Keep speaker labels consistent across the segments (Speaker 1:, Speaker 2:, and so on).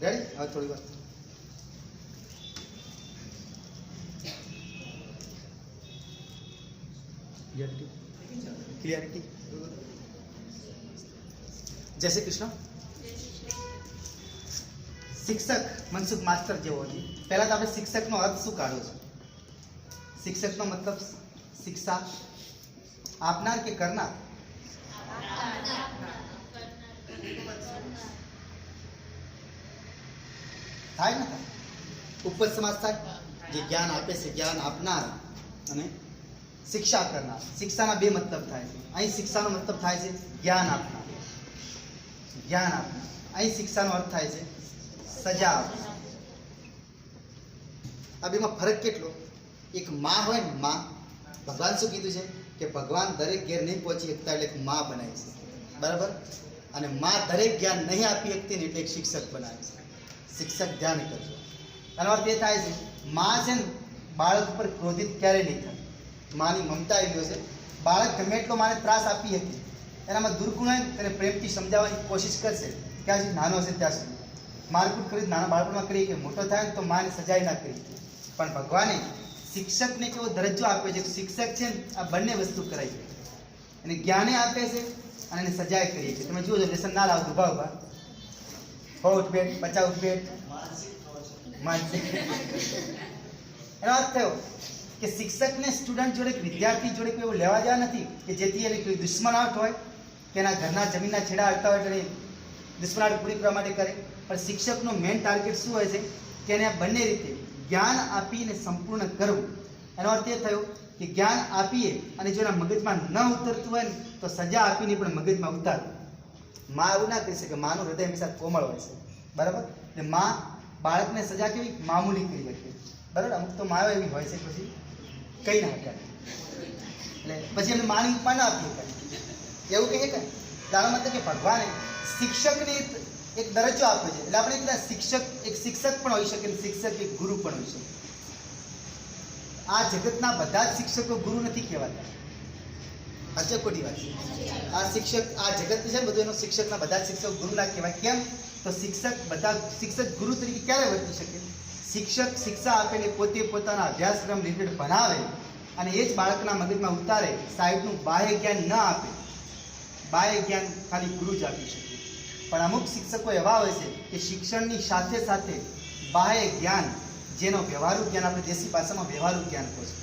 Speaker 1: Ready? હવે થોડી વાર ક્લિયરિટી. જય શ્રી કૃષ્ણ. શિક્ષક મનસુખ માસ્ટર જેવો છે. પહેલા તો આપણે શિક્ષકનો અર્થ શું કાઢો છો? શિક્ષકનો મતલબ શિક્ષા આપનાર કે કરનાર? થાય ને? ઉપપદ સમાસ થાય. જે જ્ઞાન આપે છે, જ્ઞાન આપનાર અને શિક્ષા કરનાર. શિક્ષાના બે મતલબ થાય છે. અહીં શિક્ષાનો મતલબ થાય છે જ્ઞાન આપનાર, જ્ઞાન આપનાર. અહીં શિક્ષાનો અર્થ થાય છે સજા આપનાર. આ બેમાં ફરક કેટલો? એક માં હોય ને, માં, ભગવાન શું કીધું છે કે ભગવાન દરેક ઘેર નહીં પહોંચી શકતા એટલે માં બનાવી છે, બરાબર? અને માં દરેક જ્ઞાન નહીં આપી શકતી ને એટલે એક શિક્ષક બનાવે છે. શિક્ષક ધ્યાન કરજો. આનો અર્થ એ થાય છે માં છે ને બાળક ઉપર ક્રોધિત ક્યારેય નહીં થાય. માની મમતા એવી છે, બાળક ગમે એટલો માને ત્રાસ આપી શકે, એનામાં દુર્ગુણ હોય તેને પ્રેમથી સમજાવવાની કોશિશ કરશે ક્યાં સુધી નાનો હશે ત્યાં સુધી. મારકૂટ કરી નાના બાળકોમાં કરી કે મોટો થાય ને તો માને સજાય ના કરી. પણ ભગવાને શિક્ષકને કેવો દરજ્જો આપ્યો છે? શિક્ષક છે ને આ બંને વસ્તુ કરાય છે. એને જ્ઞાને આપે છે અને એને સજાય કરીએ છીએ. તમે જુઓ લેસન ના લાવતું ઉભા ઉભા હો ઉઠબેટ, બચા ઉઠબેટ, માનસિક. એનો અર્થ થયો કે શિક્ષકને સ્ટુડન્ટ જોડે, વિદ્યાર્થી જોડે કોઈ એવું લેવા દેવા નથી કે જેથી એને કોઈ દુશ્મનાવટ હોય કે એના ઘરના જમીનના છેડા અડતા હોય એટલે દુશ્મનાવટ પૂરી કરવા માટે કરે. પણ શિક્ષકનો મેઇન ટાર્ગેટ શું હોય છે કે એને બંને રીતે જ્ઞાન આપીને સંપૂર્ણ કરવું. એનો અર્થ એ થયો કે જ્ઞાન આપીએ અને જો એના મગજમાં ન ઉતરતું હોય ને તો સજા આપીને પણ મગજમાં ઉતારવું. માં એવું ના કરી શકે. માનું હૃદય હંમેશા કોમળ હોય છે, બરાબર? એટલે માં બાળકને સજા કેવી મામૂલી કરી શકે, બરાબર? અમુક તો માઓ એવી હોય છે પછી કઈ ના કરે, એટલે પછી એમને માની ઉપમા ના આપી શકાય. એવું કહે કે તારો મતલબ કે ભગવાને શિક્ષકને એક દરજ્જો આપ્યો છે. એટલે આપણે એક શિક્ષક પણ હોઈ શકે, શિક્ષક એક ગુરુ પણ હોઈ શકે. આ જગતના બધા જ શિક્ષકો ગુરુ નથી કહેવાતા. અચે ખોટી વાત છે. આ શિક્ષક, આ જગત છે ને બધું, એનો શિક્ષકના બધા જ શિક્ષકો ગુરુ ના કહેવાય. કેમ? તો શિક્ષક ગુરુ તરીકે ક્યારે વર્તી શકે? શિક્ષક શિક્ષા આપેલી પોતે પોતાના અભ્યાસક્રમ રિલેટેડ ભણાવે અને એ જ બાળકના મગજમાં ઉતારે. સાહેબનું બાહ્ય જ્ઞાન ન આપે. બાહ્ય જ્ઞાન ખાલી ગુરુ જ આપી શકે. પણ અમુક શિક્ષકો એવા હોય છે કે શિક્ષણની સાથે સાથે બાહ્ય જ્ઞાન, જેનો વ્યવહારુ જ્ઞાન આપણે દેશી ભાષામાં વ્યવહારુ જ્ઞાન કહે છે.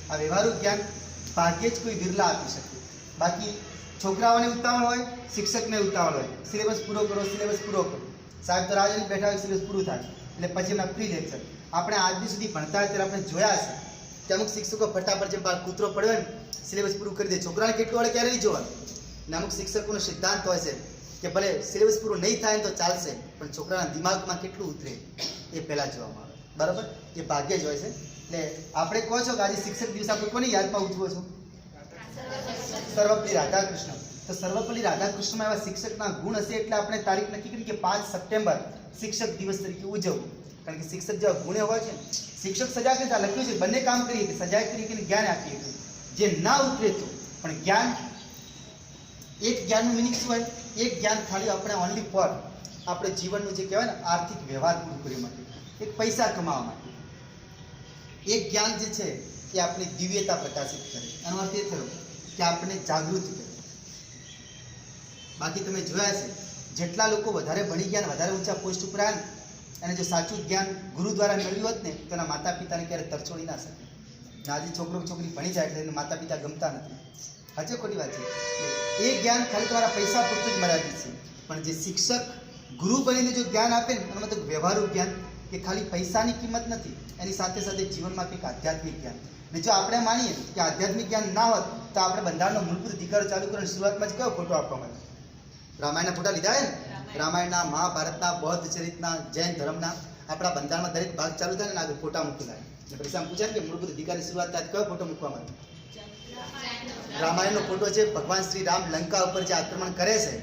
Speaker 1: આ વ્યવહારુ જ્ઞાન ભાગ્યે જ કોઈ વિરલા આપી શકે. બાકી છોકરાઓને ઉતાવળ હોય, શિક્ષકને ઉતાવળ હોય. સિલેબસ પૂરો કરો, સિલેબસ પૂરો કરો. સાહેબ તો રાહ જોઈને બેઠા હોય, સિલેબસ પૂરું થાય એટલે પછી એમના પ્રી લેક્ચર. આપણે આજ દી સુધી ભણતા હોય ત્યારે આપણે જોયા છે કે અમુક શિક્ષકો ફટાફટ જેમ કૂતરો પડ્યો ને સિલેબસ પૂરું કરી દે. છોકરાને કેટલું વાળે ક્યારે નહીં જોવાનું. ને અમુક શિક્ષકોનો સિદ્ધાંત હોય છે કે ભલે સિલેબસ પૂરું નહીં થાય ને તો ચાલશે, પણ છોકરાના દિમાગમાં કેટલું ઉતરે એ પહેલાં જોવામાં આવે, બરાબર? એ ભાગ્ય જ હોય છે. એટલે આપણે કહો છો કે આજે શિક્ષક દિવસ આપણે કોની યાદમાં ઉજવો છો? સર્વપલ્લી રાધાકૃષ્ણ. તો સર્વપલ્લી રાધાકૃષ્ણમાં એવા શિક્ષકના ગુણ હશે એટલે આપણે તારીખ નક્કી કરી કે 5 સપ્ટેમ્બર શિક્ષક દિવસ તરીકે ઉજવવું. કારણ કે શિક્ષક જેવા ગુણે હોય છે, શિક્ષક સજા કરતા લખ્યું છે બંને કામ કરીએ કે સજાય કરીએ કે જ્ઞાન આપીએ. જે ના ઉતરે તો પણ જ્ઞાન, એક જ્ઞાનનું મિનિંગ શું હોય? એક જ્ઞાન ખાલી આપણે ઓનલી ફોર આપણે જીવનનું જે કહેવાય ને આર્થિક વ્યવહાર પૂરું કરવા માટે, એક પૈસા કમાવા માટે. એક જ્ઞાન જે છે એ આપણી દિવ્યતા પ્રકાશિત કરે. એનો અર્થ એ થયો કે આપણે જાગૃત કરે. બાકી તમે જોયા છે જેટલા લોકો વધારે ભણી ગયા, વધારે ઊંચા પોસ્ટ ઉપર આવ્યા ને, અને જો સાચું જ્ઞાન ગુરુ દ્વારા મેળવ્યું હોત ને તો એના માતા પિતાને ક્યારે તરછોડી ના શકે. આજે છોકરો છોકરી ભણી જાય એટલે માતા પિતા ગમતા નથી. હજુ ખોટી વાત છે. એ જ્ઞાન ખાલી તમારા પૈસા પૂરતું જ મર્યાદિત છે. પણ જે શિક્ષક ગુરુ બનીને જો જ્ઞાન આપે ને, એનો મતલબ વ્યવહારુ જ્ઞાન, કે ખાલી પૈસાની કિંમત નથી, એની સાથે સાથે જીવનમાં કંઈક આધ્યાત્મિક જ્ઞાન. ને જો આપણે માનીએ કે આધ્યાત્મિક જ્ઞાન ના હોત તો આપણે બંધારણનો મૂળભૂત અધિકારો ચાલુ કરીને શરૂઆતમાં જ કયો ફોટો આપવામાં આવે? રામાયણના ફોટા લીધા હે ને? રામાયણના, મહાભારતના, બૌદ્ધ ચરિત્રના, જૈન ધર્મના આપણા બંધારણમાં દરેક ભાગ ચાલુ થાય ને આગળ ફોટા મૂકેલા. એટલે પરીક્ષામાં પૂછાય કે મૂળભૂત અધિકારની શરૂઆત થાય કયો ફોટો મૂકવામાં આવે? રામાયણનો ફોટો છે. ભગવાન શ્રી રામ લંકા ઉપર જે આક્રમણ કરે છે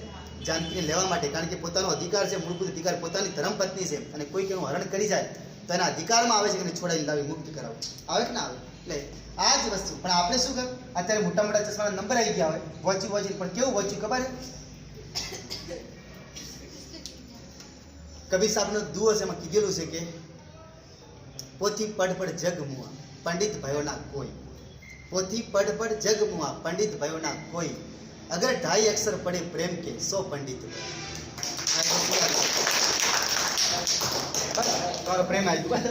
Speaker 1: જાનકીને લેવા માટે, કારણ કે પોતાનો અધિકાર છે, મૂળભૂત અધિકાર પોતાની ધર્મપત્ની છે, અને કોઈ એનું હરણ કરી જાય તો એના અધિકારમાં આવે છે કે છોડાવી લાવી મુક્ત કરાવો. આવે કે ના આવે? એટલે આ જ વસ્તુ. પણ આપણે શું કહ્યું, અત્યારે મોટા મોટા ચશ્માના નંબર આવી ગયા હોય, વોચી પણ કેવું વોચ્યું ખબર છે? કબીર સાહેબનો દુઓ છે, એમાં કીધેલું છે કે પોથી પડ પડ જગ મુઆ પંડિત ભયો ના કોઈ, પોથી પડ પડ જગ મુઆ પંડિત ભયો ના કોઈ, અગર 2.5 અક્ષર પડે પ્રેમ કે 100 પંડિત તમારો પ્રેમ આવ્યું.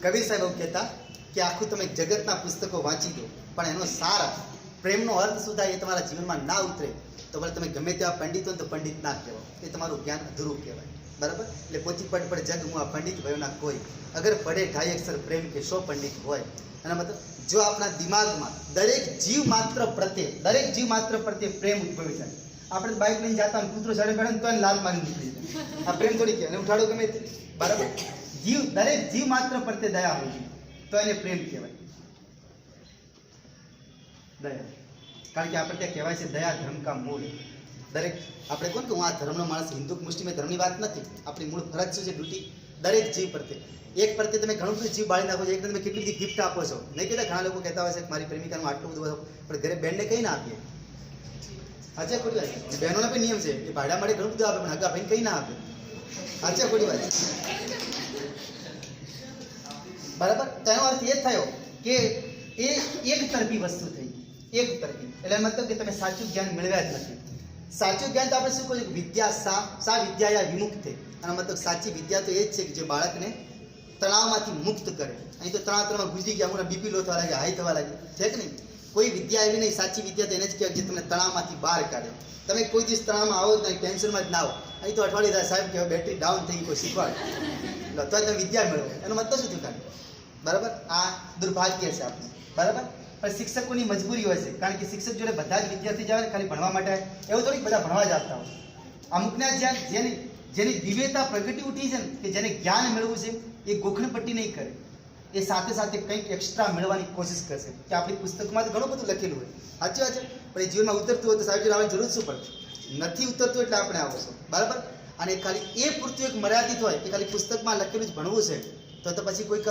Speaker 1: કબીર સાહેબ એવું કહેતા કે આખું તમે જગતના પુસ્તકો વાંચી દો પણ એનો સાર પ્રેમનો અર્થ શું થાય એ તમારા જીવનમાં ના ઉતરે તો ભલે તમે ગમે તેવા પંડિત હોય તો પંડિત ના કહેવાય, એ તમારું જ્ઞાન અધૂરું કહેવાય. બરાબર? એટલે પોથી પડ પડ જગ મુઆ પંડિત ભયો ના કોઈ, અગર પડે 2.5 અક્ષર પ્રેમ કે 100 પંડિત હોય. એના મતલબ જો આપણા દિમાગમાં દરેક જીવ માત્ર પ્રત્યે પ્રેમ ઉદ્ભવી જાય. આપણે બાઇક લઈને જતા હોય, કૂતરો ચડે બેઠો તો એને લાલ મારી નીકળી જાય, આ પ્રેમ થોડી કહેવાય, ઉઠાડો ગમે તે. બરાબર? દરેક જીવ માત્ર પ્રત્યે દયા હોય તો એને પ્રેમ કહેવાય. દયા, કારણ કે આપણે ત્યાં કહેવાય છે દયા ધર્મ કા મૂળ. દરેક આપણે કોણ કે હું આ ધર્મનો માણસ, હિન્દુ મુસ્લિમ એ ધર્મની વાત નથી, આપણી મૂળ ફરજ શું છે, ડ્યુટી દરેક જીવ પ્રત્યે. એક પ્રત્યે તમે ઘણું બધું જીવ બાળી નાખો છો, એકને તમે કેટલી બધી ગિફ્ટ આપો છો. નહીં કહેતા ઘણા લોકો કહેતા હોય છે કે મારી પ્રેમિકાનું આટલું બધું આપો, પણ ઘરે બેનને કઈ ના આપીએ. સાચે ખોટી વાત? બહેનોનો પણ નિયમ છે એ ભાડા માટે ઘણું બધું આપે પણ હગા ભાઈને કઈ ના આપે. સાચે ખોટી વાત? બરાબર? તેનો અર્થ એ થયો કે એ એક તરફી વસ્તુ થઈ, એક તરફી. એટલે મતલબ કે તમે સાચું જ્ઞાન મેળવ્યા જ નથી. સાચું જ્ઞાન તો આપણે શું કહ્યું, વિદ્યા સા વિદ્યા વિમુક્ત. આનો મતલબ સાચી વિદ્યા તો એ જ છે કે જે બાળકને તણાવમાંથી મુક્ત કરે. અહીં તો તણાવમાં ગુજરી ગયા, હમણાં બીપી લો થવા લાગે, હાઈ થવા લાગે, છે કે નહીં? કોઈ વિદ્યા એવી નહીં, સાચી વિદ્યા તો એને જ કહેવાય જે તમને તણાવમાંથી બહાર કાઢે. તમે કોઈ દિવસ તણાવમાં આવો જ નહીં, ટેન્શનમાં જ ના આવો. અહીં તો અઠવાડિયે થાય સાહેબ કહેવાય બેટરી ડાઉન થઈ ગઈ, કોઈ શીખવાડે તો તમે વિદ્યા મેળવો. એનો મતલબ શું થયું કાઢે? બરાબર? આ દુર્ભાગ્ય છે આપણે. બરાબર? પણ શિક્ષકોની મજબૂરી હોય છે, કારણ કે શિક્ષક જોડે બધા જ વિદ્યાર્થી જાય ખાલી ભણવા માટે, એવું થોડીક બધા ભણવા જ આવતા હોય. અમુકને જ્યાં જેની દિવ્યતા પ્રગટી ઉઠી છે ને, કે જેને જ્ઞાન મેળવવું છે એ ગોખણપટ્ટી નહીં કરે, એ સાથે સાથે કંઈક એક્સ્ટ્રા મેળવવાની કોશિશ કરશે. કે આપણી પુસ્તકમાં તો ઘણું બધું લખેલું હોય, સાચી વાત છે, પણ એ જીવનમાં ઉતરતું હોય તો સાહેબ આવવાની જરૂર શું પડે? નથી ઉતરતું એટલે આપણે આવો છો. બરાબર? અને ખાલી એ પૂરતું એક મર્યાદિત હોય કે ખાલી પુસ્તકમાં લખેલું જ ભણવું છે, તો પછી કોઈક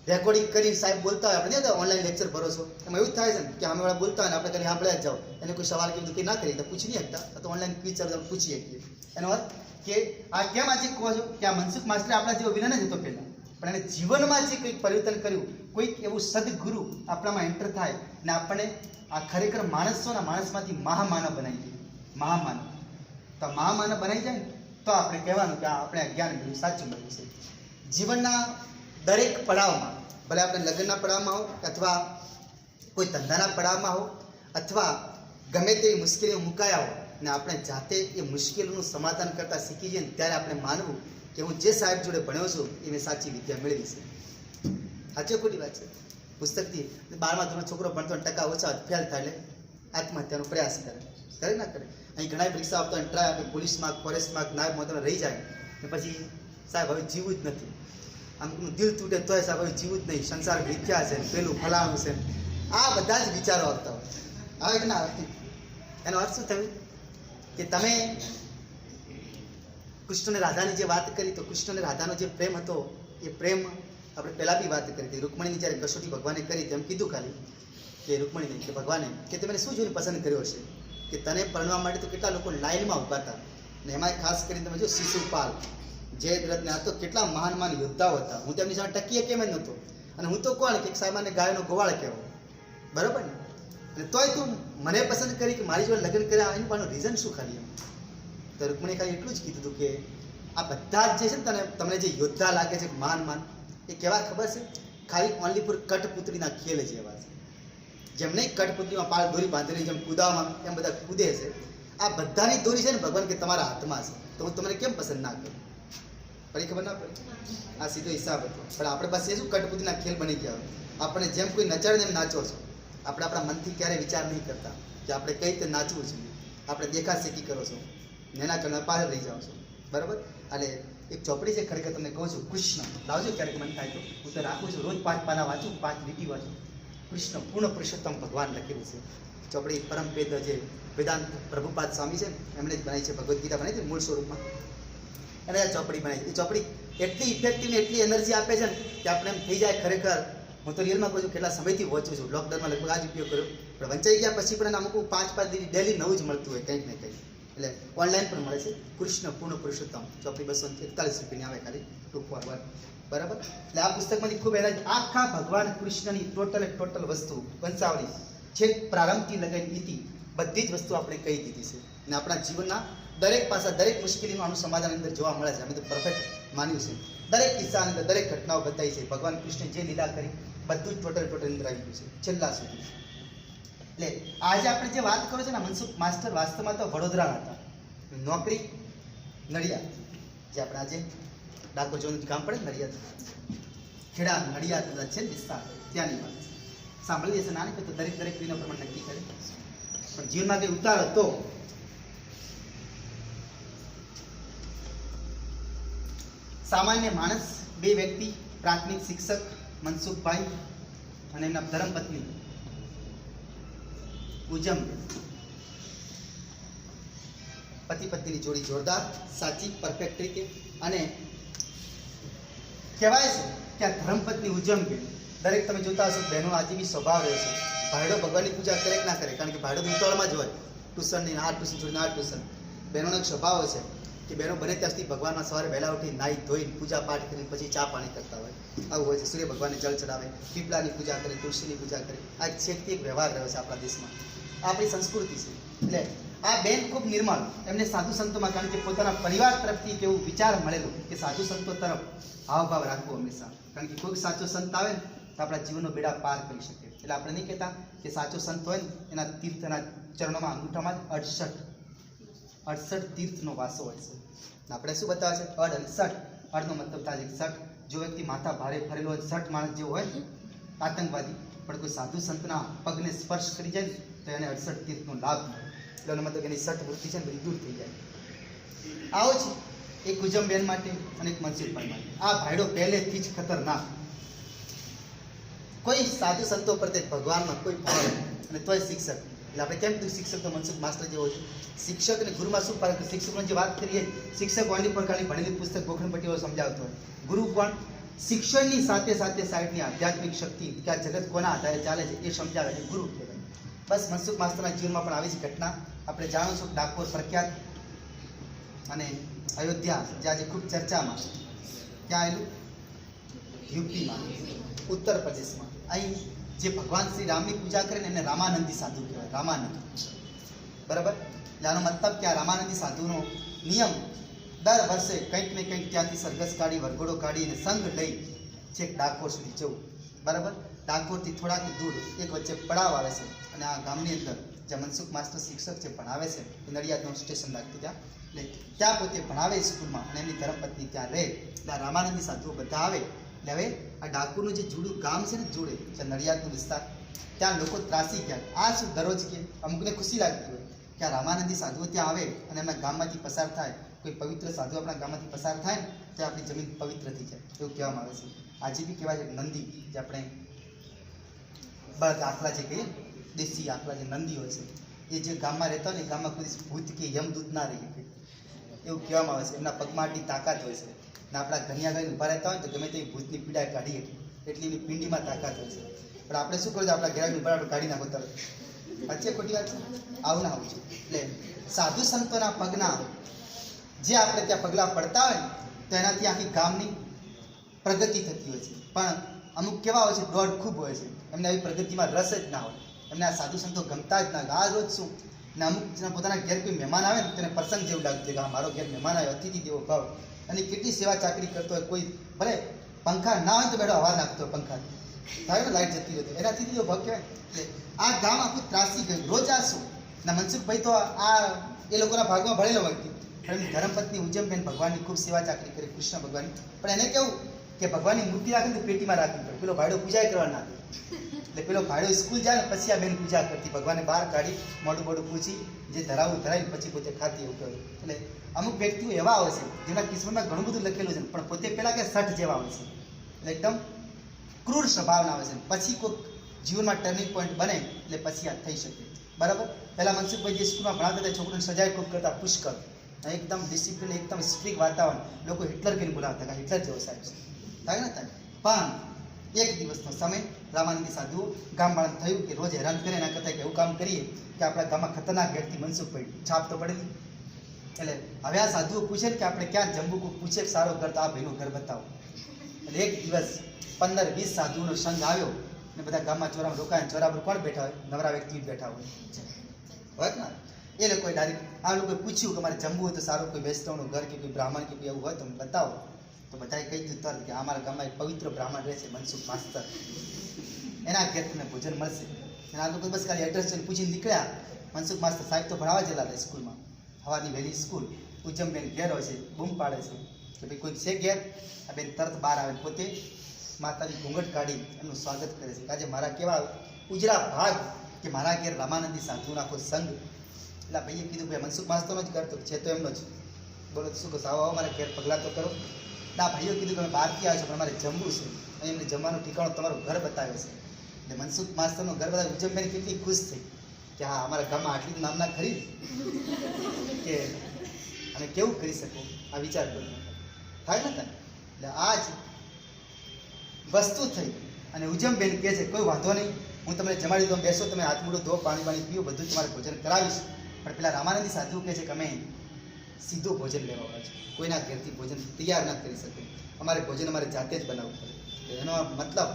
Speaker 1: રેકોર્ડિંગ કરી સાહેબ બોલતા હોય, આપણે ઓનલાઈન લેક્ચર ભરો છો, એમાં એવું જ થાય છે ને કે સામેવાળા બોલતા હોય ને આપણે ખાલી સાંભળ્યા જ જાઓ, એને કોઈ સવાલ કે બધું કંઈ ના કરી તો પૂછી નહીં શકતા, તો ઓનલાઈન ક્વિઝ ચાલુ પૂછી શકીએ. એનો અર્થ કે આ કેમ આજે કહો છો કે આ મનસુખ માસ્ટરે આપણા જેવો વિલન જ હતો પહેલાં, પણ એને જીવનમાં જે કંઈક પરિવર્તન કર્યું, કોઈક એવું સદગુરુ આપણામાં એન્ટર થાય ને આપણને આ ખરેખર માણસોના માણસમાંથી મહામાનવ બનાવી દે. મહામાનવ તો મહામાનવ બનાવી જાય ને તો આપણે કહેવાનું કે આપણે આ જ્ઞાન મેળવ્યું, સાચું મેળવ્યું છે. જીવનના દરેક પડાવમાં, ભલે આપણે લગ્નના પડાવમાં હો, અથવા કોઈ ધંધાના પડાવમાં હો, અથવા ગમે તેવી મુશ્કેલીઓ મુકાયા હો, ને આપણે જાતે એ મુશ્કેલીનું સમાધાન કરતા શીખી જઈએ ને ત્યારે આપણે માનવું કે હું જે સાહેબ જોડે ભણ્યો છું એ મેં સાચી વિદ્યા મેળવી છે. સાચી ખોટી વાત છે? પુસ્તકથી 12મા ધોરણ છોકરો ભણતો ટકા ઓછા ફેલ થાય એટલે આત્મહત્યાનો પ્રયાસ કરે ના કરે? અહીં ઘણા પરીક્ષા આપતા હોય, ટ્રાય આપે, પોલીસમાં, ફોરેસ્ટમાં, નાયબ મોતમાં રહી જાય ને પછી સાહેબ હવે જીવવું જ નથી. આમનું દિલ તૂટે તોય સાહેબ હવે જીવવું જ નહીં, સંસાર મિથ્યા છે, પેલું ફલાણું છે, આ બધા જ વિચારો આવતા હોય. આવે કે ના આવે? એનો અર્થ શું થયું કે તમે કૃષ્ણ અને રાધાની જે વાત કરી, તો કૃષ્ણ અને રાધાનો જે પ્રેમ હતો એ પ્રેમ આપણે પહેલાં બી વાત કરી હતી. રૂકમણીની જ્યારે કસોટી ભગવાને કરી તેમ કીધું ખાલી કે રૂકમણીને કે ભગવાને કે તમે શું જોઈને પસંદ કર્યો હશે, કે તને પરણવા માટે તો કેટલા લોકો લાઈનમાં ઊભા હતા, ને એમાં ખાસ કરીને તમે જો શિશુપાલ, જયદ્રથ ને આ તો કેટલા મહાન યોદ્ધાઓ હતા. હું તેમની સામે ટકીએ કેમ જ નહોતો, અને હું તો કોણ કે સાહેબાને ગાયનો ગોવાળ કહેવો. બરાબર ને? અને તોય તું મને પસંદ કરી કે મારી જોડે લગ્ન કર્યા, એનું પાછું રીઝન શું ખાલી? એમ તો રૂકમણી ખાલી એટલું જ કીધું હતું કે આ બધા જ જે છે ને તમને જે યોદ્ધા લાગે છે મહાન એ કેવા ખબર છે? ખાલી ઓનલી ફોર કઠપુતળીના ખેલ જેવા છે. જેમ નહીં કઠપુતળીમાં પાળ દોરી બાંધેલી જેમ કૂદાવામાં એમ બધા કૂદે છે. આ બધાની દોરી છે ને ભગવાન કે તમારા હાથમાં છે, તો હું તમને કેમ પસંદ ના કરું? પડી ખબર ના પડી? આ સીધો હિસાબ હતો. પણ આપણે પાસે શું કઠપુતળીના ખેલ બની ગયા હોય. આપણે જેમ કોઈ નચાડે એમ નાચો છો. આપણે આપણા મનથી ક્યારેય વિચાર નહીં કરતા કે આપણે કઈ રીતે નાચવું જોઈએ. આપણે દેખા શેકી કરો છો, એના કરતા પાછળ રહી જાઓ છો. બરાબર? એટલે એક ચોપડી છે, ખરેખર તમને કહું છું, કૃષ્ણ લાવજો ક્યારેક મન થાય તો, હું તો રાખું છું, રોજ 5 પાના વાંચું, 5 લીટી વાંચું. કૃષ્ણ પૂર્ણ પુરુષોત્તમ ભગવાન લખેલું છે ચોપડી. પરમ વેદ જે વેદાંત પ્રભુપાદ સ્વામી છે એમણે જ બનાવી છે, ભગવદ્ ગીતા બનાવી હતી મૂળ સ્વરૂપમાં, અને આ ચોપડી બનાવી. એ ચોપડી એટલી ઇફેક્ટિવ ને એટલી એનર્જી આપે છે ને કે આપણે એમ થઈ જાય ખરેખર. હું તો રિયલમાં કહું છું, કેટલા સમયથી વાંચું છું, લોકડાઉનમાં લગભગ આ જ ઉપયોગ કર્યો, પણ વંચાઈ ગયા પછી પણ અમુક 5 લીટી ડેલી નવું જ મળતું હોય કંઈક ને કંઈક. એટલે ઓનલાઈન પણ મળે છે. કૃષ્ણ પૂર્ણ પુરુષોત્તમ ચોપડી 241 રૂપિયાની આવે ખાલી ટુ ફોર વન. બરાબર. એટલે આ પુસ્તકમાંથી ખૂબ એના આખા ભગવાન કૃષ્ણની ટોટલ વસ્તુ વંશાવલી છેક પ્રારંભથી લગાવી ઇતિ બધી જ વસ્તુ આપણે કહી દીધી છે. અને આપણા જીવનના દરેક પાસા દરેક મુશ્કેલીનું આનું સમાધાન અંદર જોવા મળે છે. અમે તો પરફેક્ટ માન્યું છે. દરેક કિસ્સાની અંદર દરેક ઘટનાઓ બતાવી છે. ભગવાન કૃષ્ણ જે લીલા કરી બધું જ ટોટલ અંદર આવી ગયું છે છેલ્લા સુધી. એટલે આજે આપણે જે વાત કરો છો ને, મનસુખ માસ્ટર વાસ્તવમાં તો વડોદરા હતા, નોકરી નડિયાદ, જે આપણે આજે ડાકોર જોનું ગામ પડે નડિયાદ, ખેડા નડિયાદ છે વિસ્તાર, ત્યાંની વાત સાંભળી હશે. નાની તો દરેક ક્રિયાનો પ્રમાણ નક્કી કરે, પણ જીવનમાં કઈ ઉતાર હતો. સામાન્ય માણસ, બે વ્યક્તિ, પ્રાથમિક શિક્ષક મનસુખભાઈ અને એમના ધર્મપત્ની ઉજમ, પતિ પત્નીની જોડી જોરદાર, સાચી, પરફેક્ટ રીતે. અને કહેવાય છે કે આ ધર્મપત્ની ઉજમ કે દરેક તમે જોતા હશો બહેનો આજે બી સ્વભાવ રહે છે. ભાઈડો ભગવાનની પૂજા કરે કે ના કરે, કારણ કે ભાઈડો તો ઉતાવળમાં જ હોય, ટ્યુશનની આ ટ્યુશન છોડીને આ ટ્યુશન. બહેનોનો એક સ્વભાવ છે કે બહેનો બને ત્યાં સુધી ભગવાનમાં સવારે વહેલા ઉઠી નાહી ધોઈને પૂજા પાઠ કરીને પછી ચા પાણી કરતા હોય. આવું હોય છે. સૂર્ય ભગવાનને જળ ચડાવે, પીપળાની પૂજા કરે, તુલસીની પૂજા કરે. આ છેકથી એક વ્યવહાર રહ્યો છે આપણા દેશમાં, આપણી સંસ્કૃતિ છે. એટલે આ બેન ખૂબ નિર્મળ, એમને સાધુ સંતોમાં, કારણ કે પોતાના પરિવાર તરફથી એક એવું વિચાર મળેલો કે સાધુ સંતો તરફ હાવભાવ રાખવો હંમેશા, કારણ કે કોઈ સાચો સંત આવે ને તો આપણા જીવનનો બેડા પાર કરી શકે. એટલે આપણે નહીં કહેતા કે સાચો સંત હોય ને એના તીર્થના ચરણોમાં અંગૂઠામાં 68 તીર્થનો વાસો હોય છે. આપણે શું બતાવે છે? અડ અને સઠ. અડનો મતલબ થાય છે સઠ, જો વ્યક્તિ માથા ભારે ફરેલો હોય, સઠ માણસ જેવો હોય ને આતંકવાદી, પણ કોઈ સાધુ સંતના પગને સ્પર્શ કરી જાય ને તો એને 68 તીર્થનો લાભ મળે. એટલે એનો મતલબ એની સઠ વૃત્તિ છે ને બધી દૂર થઈ જાય. આવો છે એક ઉજમબેન માટે અને એક મનસુખભાઈ માટે. આ ભાઈડો પહેલેથી જ ખતરનાક, કોઈ સાધુ સંતો પ્રત્યે ભગવાનમાં કોઈ ભાવ અને તોય શિક્ષક. એટલે આપણે કેમ કીધું શિક્ષક તો મનસુખ માસ્ટર જેવો છે. શિક્ષક અને ગુરુમાં શું ફરક? શિક્ષકનો જે વાત કરીએ, શિક્ષક ઓનલી પર ખાલી ભણેલી પુસ્તક ગોખણપટ્ટીઓ સમજાવતો હોય. ગુરુ કોણ? શિક્ષણની સાથે સાથે સાઈડની આધ્યાત્મિક શક્તિ કે આ જગત કોના આધારે ચાલે છે એ સમજાવે છે, ગુરુ કહેવાય. બસ મનસુખ માસ્ટરના જીવનમાં પણ આવી જ ઘટના આપણે જાણો છો. ડાકોર પ્રખ્યાત અને અયોધ્યા જે આજે ખૂબ ચર્ચામાં, ક્યાં આવેલું? યુપીમાં, ઉત્તર પ્રદેશમાં. અહીં જે ભગવાન શ્રી રામની પૂજા કરે ને એને રામાનંદી સાધુ કહેવાય, રામાનંદ. બરાબર. એટલે આનો મતલબ કે આ રામાનંદી સાધુનો નિયમ દર વર્ષે કંઈક ને કંઈક ત્યાંથી સરઘસ કાઢી, વરઘોડો કાઢી અને સંઘ લઈ છેક ડાકોર સુધી જવું. બરાબર. ડાકોરથી થોડાક દૂર એક વચ્ચે પડાવ આવે છે અને આ ગામની અંદર જ્યાં મનસુખ માસ્ટર શિક્ષક છે ભણાવે છે, એ નડિયાદનું સ્ટેશન લાગતું ત્યાં, એટલે ત્યાં પોતે ભણાવે સ્કૂલમાં અને એમની ધર્મપત્ની ત્યાં રહે. એટલે આ રામાનંદી સાધુઓ બધા આવે. એટલે હવે આ ડાકોરનું જે જુડું ગામ છે ને, જોડે જે નડિયાદનો વિસ્તાર, ત્યાં લોકો ત્રાસી ગયા. આ શું દરરોજ કે અમુકને ખુશી લાગતી હોય કે આ રામાનંદી સાધુઓ ત્યાં આવે અને એમના ગામમાંથી પસાર થાય. કોઈ પવિત્ર સાધુ આપણા ગામમાંથી પસાર થાય ને તો આપણી જમીન પવિત્ર થઈ જાય, એવું કહેવામાં આવે છે. આજે બી કહેવાય છે નંદી, જે આપણે બળદ આખલા જે કહીએ, દેશી આખલા જે નંદી હોય છે, એ જે ગામમાં રહેતા હોય ને, ગામમાં કોઈ ભૂત કે યમદૂત ના રહી શકે એવું કહેવામાં આવે છે. એમના પગમાં આટલી તાકાત હોય છે ને આપણા ઘરની આગળ ઊભા રહેતા હોય તો ગમે તે ભૂતની પીડા કાઢી એટલી એની પિંડીમાં તાકાત હોય છે. પણ આપણે શું કરીએ? આપણા ઘેર ઊભા આપણે કાઢી નાખો તરત. સાચી ખોટી વાત છે? આવું ના આવું છે. એટલે સાધુ સંતોના પગના જે આપણે ત્યાં પગલાં પડતા હોય ને તો એનાથી આખી ગામની પ્રગતિ થતી હોય છે. પણ અમુક કેવા હોય છે? દોડ ખૂબ હોય છે, એમને આવી પ્રગતિમાં રસ જ ના હોય, એમને આ સાધુ સંતો ગમતા જ ના હોય. આ રોજ શું ને અમુક પોતાના ઘેર કોઈ મહેમાન આવે ને તેને પ્રસંગ જેવું લાગતું કે હા મારો ઘેર મહેમાન આવ્યો, અતિથિ દેવો ભાવ. અને કેટલી સેવા ચાકરી કરતો હોય. કોઈ ભલે પંખા ના હોય તો બેડો હવા નાખતો હોય, પંખાથી થાય ને લાઈટ જતી રહેતી, એનાથી દેવો ભાવ કહેવાય. એટલે આ ગામ આખું ત્રાસી ગયું. રોજ આ શું ના મનસુખભાઈ તો આ એ લોકોના ભાગમાં ભણેલો વ્યક્તિ, પણ એમની ધર્મપત્ની ઉજમબેન ભગવાનની ખૂબ સેવા ચાકરી કરી, કૃષ્ણ ભગવાનની. પણ એને કેવું કે ભગવાનની મૂર્તિ રાખે તો પેટીમાં રાખવી પડે, પેલો ભાઈડો પૂજા કરવા ના દે. એટલે પેલો ભાઈડો સ્કૂલ જાય ને પછી આ બેન પૂજા કરતી, ભગવાનને બહાર કાઢી મોઢું મોઢું પૂછી જે ધરાવું ધરાવીને પછી પોતે ખાતી, એવું કહ્યું. એટલે અમુક વ્યક્તિઓ એવા આવે છે જેના કિસ્મતમાં ઘણું બધું લખેલું છે પણ પોતે પેલા કે સઠ જેવા આવે છે, એટલે એકદમ ક્રૂર સ્વભાવના આવે છે. પછી કોઈ જીવનમાં ટર્નિંગ પોઈન્ટ બને એટલે પછી આ થઈ શકે. બરાબર. પહેલા મનસુખભાઈ જે સ્કૂલમાં ભણાવતા હતા છોકરાને સજાય ખૂબ કરતા, પુષ્કળ, એકદમ ડિસિપ્લિન, એકદમ સ્ટ્રિક્ટ વાતાવરણ. લોકો હિટલર કહીને બોલાવતા, હિટલર જેવો સાહેબ છે, થાય ને થાય. પણ એક દિવસનો સમય રામાનંદી સાધુઓ ગામવાળાને થયું કે રોજ હેરાન કરે એના કરતાં કે એવું કામ કરીએ કે આપણા ગામમાં ખતરનાક વ્યક્તિ મનસુખભાઈ છાપ તો પડેલી, એટલે હવે આ સાધુઓ પૂછે ને કે આપણે ક્યાં જમવું, કોઈ પૂછે કે સારો ઘર તો આ ભાઈનું ઘર બતાવો. એટલે એક દિવસ 15-20 સાધુઓનો સંઘ આવ્યો ને બધા ગામમાં ચોરામાં રોકાય. ચોરા પર કોણ બેઠા હોય? નવરા વ્યક્તિ બેઠા હોય ને. એ લોકોએ ડાયરેક્ટ આ લોકોએ પૂછ્યું કે મારે જમવું હોય તો સારું કોઈ વૈષ્ણવનું ઘર કે કોઈ બ્રાહ્મણ કે કોઈ એવું હોય તો બતાવો. તો બધાએ કહી દીધું તરત કે અમારા ગામમાં એક પવિત્ર બ્રાહ્મણ રહે છે, મનસુખ માસ્તર, એના ઘેર તમને ભોજન મળશે. અને આ લોકો બસ ખાલી એડ્રેસ જોઈને પૂછીને નીકળ્યા. મનસુખ માસ્તર સાહેબ તો ભણાવવા જેલા હતા સ્કૂલમાં, સવારની વહેલી સ્કૂલ. ઉજ્જમબેન ઘેર હોય છે, બૂમ પાડે છે કે ભાઈ કોઈ છે ઘેર? આ બેન તરત બહાર આવે, પોતે માતાજી ઘૂંઘટ કાઢી એમનું સ્વાગત કરે છે. આજે મારા કેવા ઉજળા ભાગ કે મારા ઘેર રામાનંદી સાધુનો આખો સંઘ. એટલે ભાઈએ કીધું ભાઈ મનસુખ માસ્તરનો જ કરતો છે તો એમનો જ. બોલો શું કહો? આવો મારા ઘેર પગલાં તો કરો. ના ભાઈઓ કીધું કે અમે બહારથી આવ્યા છો પણ અમારે જમવું છે, અને એમને જમવાનું ઠીકાણું તમારું ઘર બતાવે છે. એટલે મનસુખ માસ્તરનું ઘર બતાવે. ઉજ્જમબેન કેટલી ખુશ થઈ કે હા અમારા ગામમાં આટલી નામના ખરી કે અને કેવું કરી શકો. આ વિચાર કરો થાય ને. એટલે આ જ વસ્તુ થઈ. અને ઉજ્જમબેન કહે છે કોઈ વાંધો નહીં, હું તમને જમાડી દઉં, બેસો, તમે હાથ મોઢું ધો, પાણી પીઓ, બધું તમારે ભોજન કરાવીશ. પણ પેલા રામાનંદી સાધુ કહે છે કે અમે સીધું ભોજન લેવા વાળા છે, કોઈના ઘેરથી ભોજન તૈયાર ના કરી શકે. અમારે ભોજન અમારે જાતે જ બનાવવું પડે. એનો મતલબ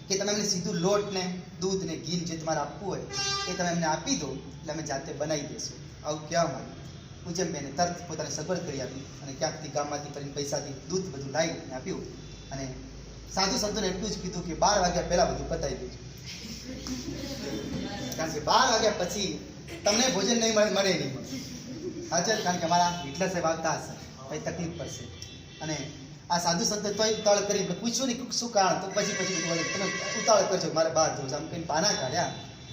Speaker 1: કે તમે એમને સીધું લોટ ને દૂધ ને ઘી જે તમારે આપવું હોય એ તમે એમને આપી દો એટલે અમે જાતે બનાવી દઈશું. આવું કહેવા માંગે. ઉજ્જમબેને તરત પોતાને સગવડ કરી આપી અને ક્યાંકથી ગામમાંથી કરીને પૈસાથી દૂધ બધું લાવીને આપ્યું. અને સાધુ સંતોને એટલું જ કીધું કે 12 વાગ્યા પહેલા બધું પતાવી દેજો, કારણ કે 12 વાગ્યા પછી તમને ભોજન નહીં મળે નહીં મળે. હાજર, કારણ કે અમારા હિટલર સાહેબ આવતા હશે, કંઈ તકલીફ પડશે. અને આ સાધુ સંતો તોય ઉતાવળ કરી પૂછ્યું નહીં શું કારણ, તો પછી તમે ઉતાવળ કરજો મારે બહાર જવું છે આમ કંઈ પાના કાઢ્યા.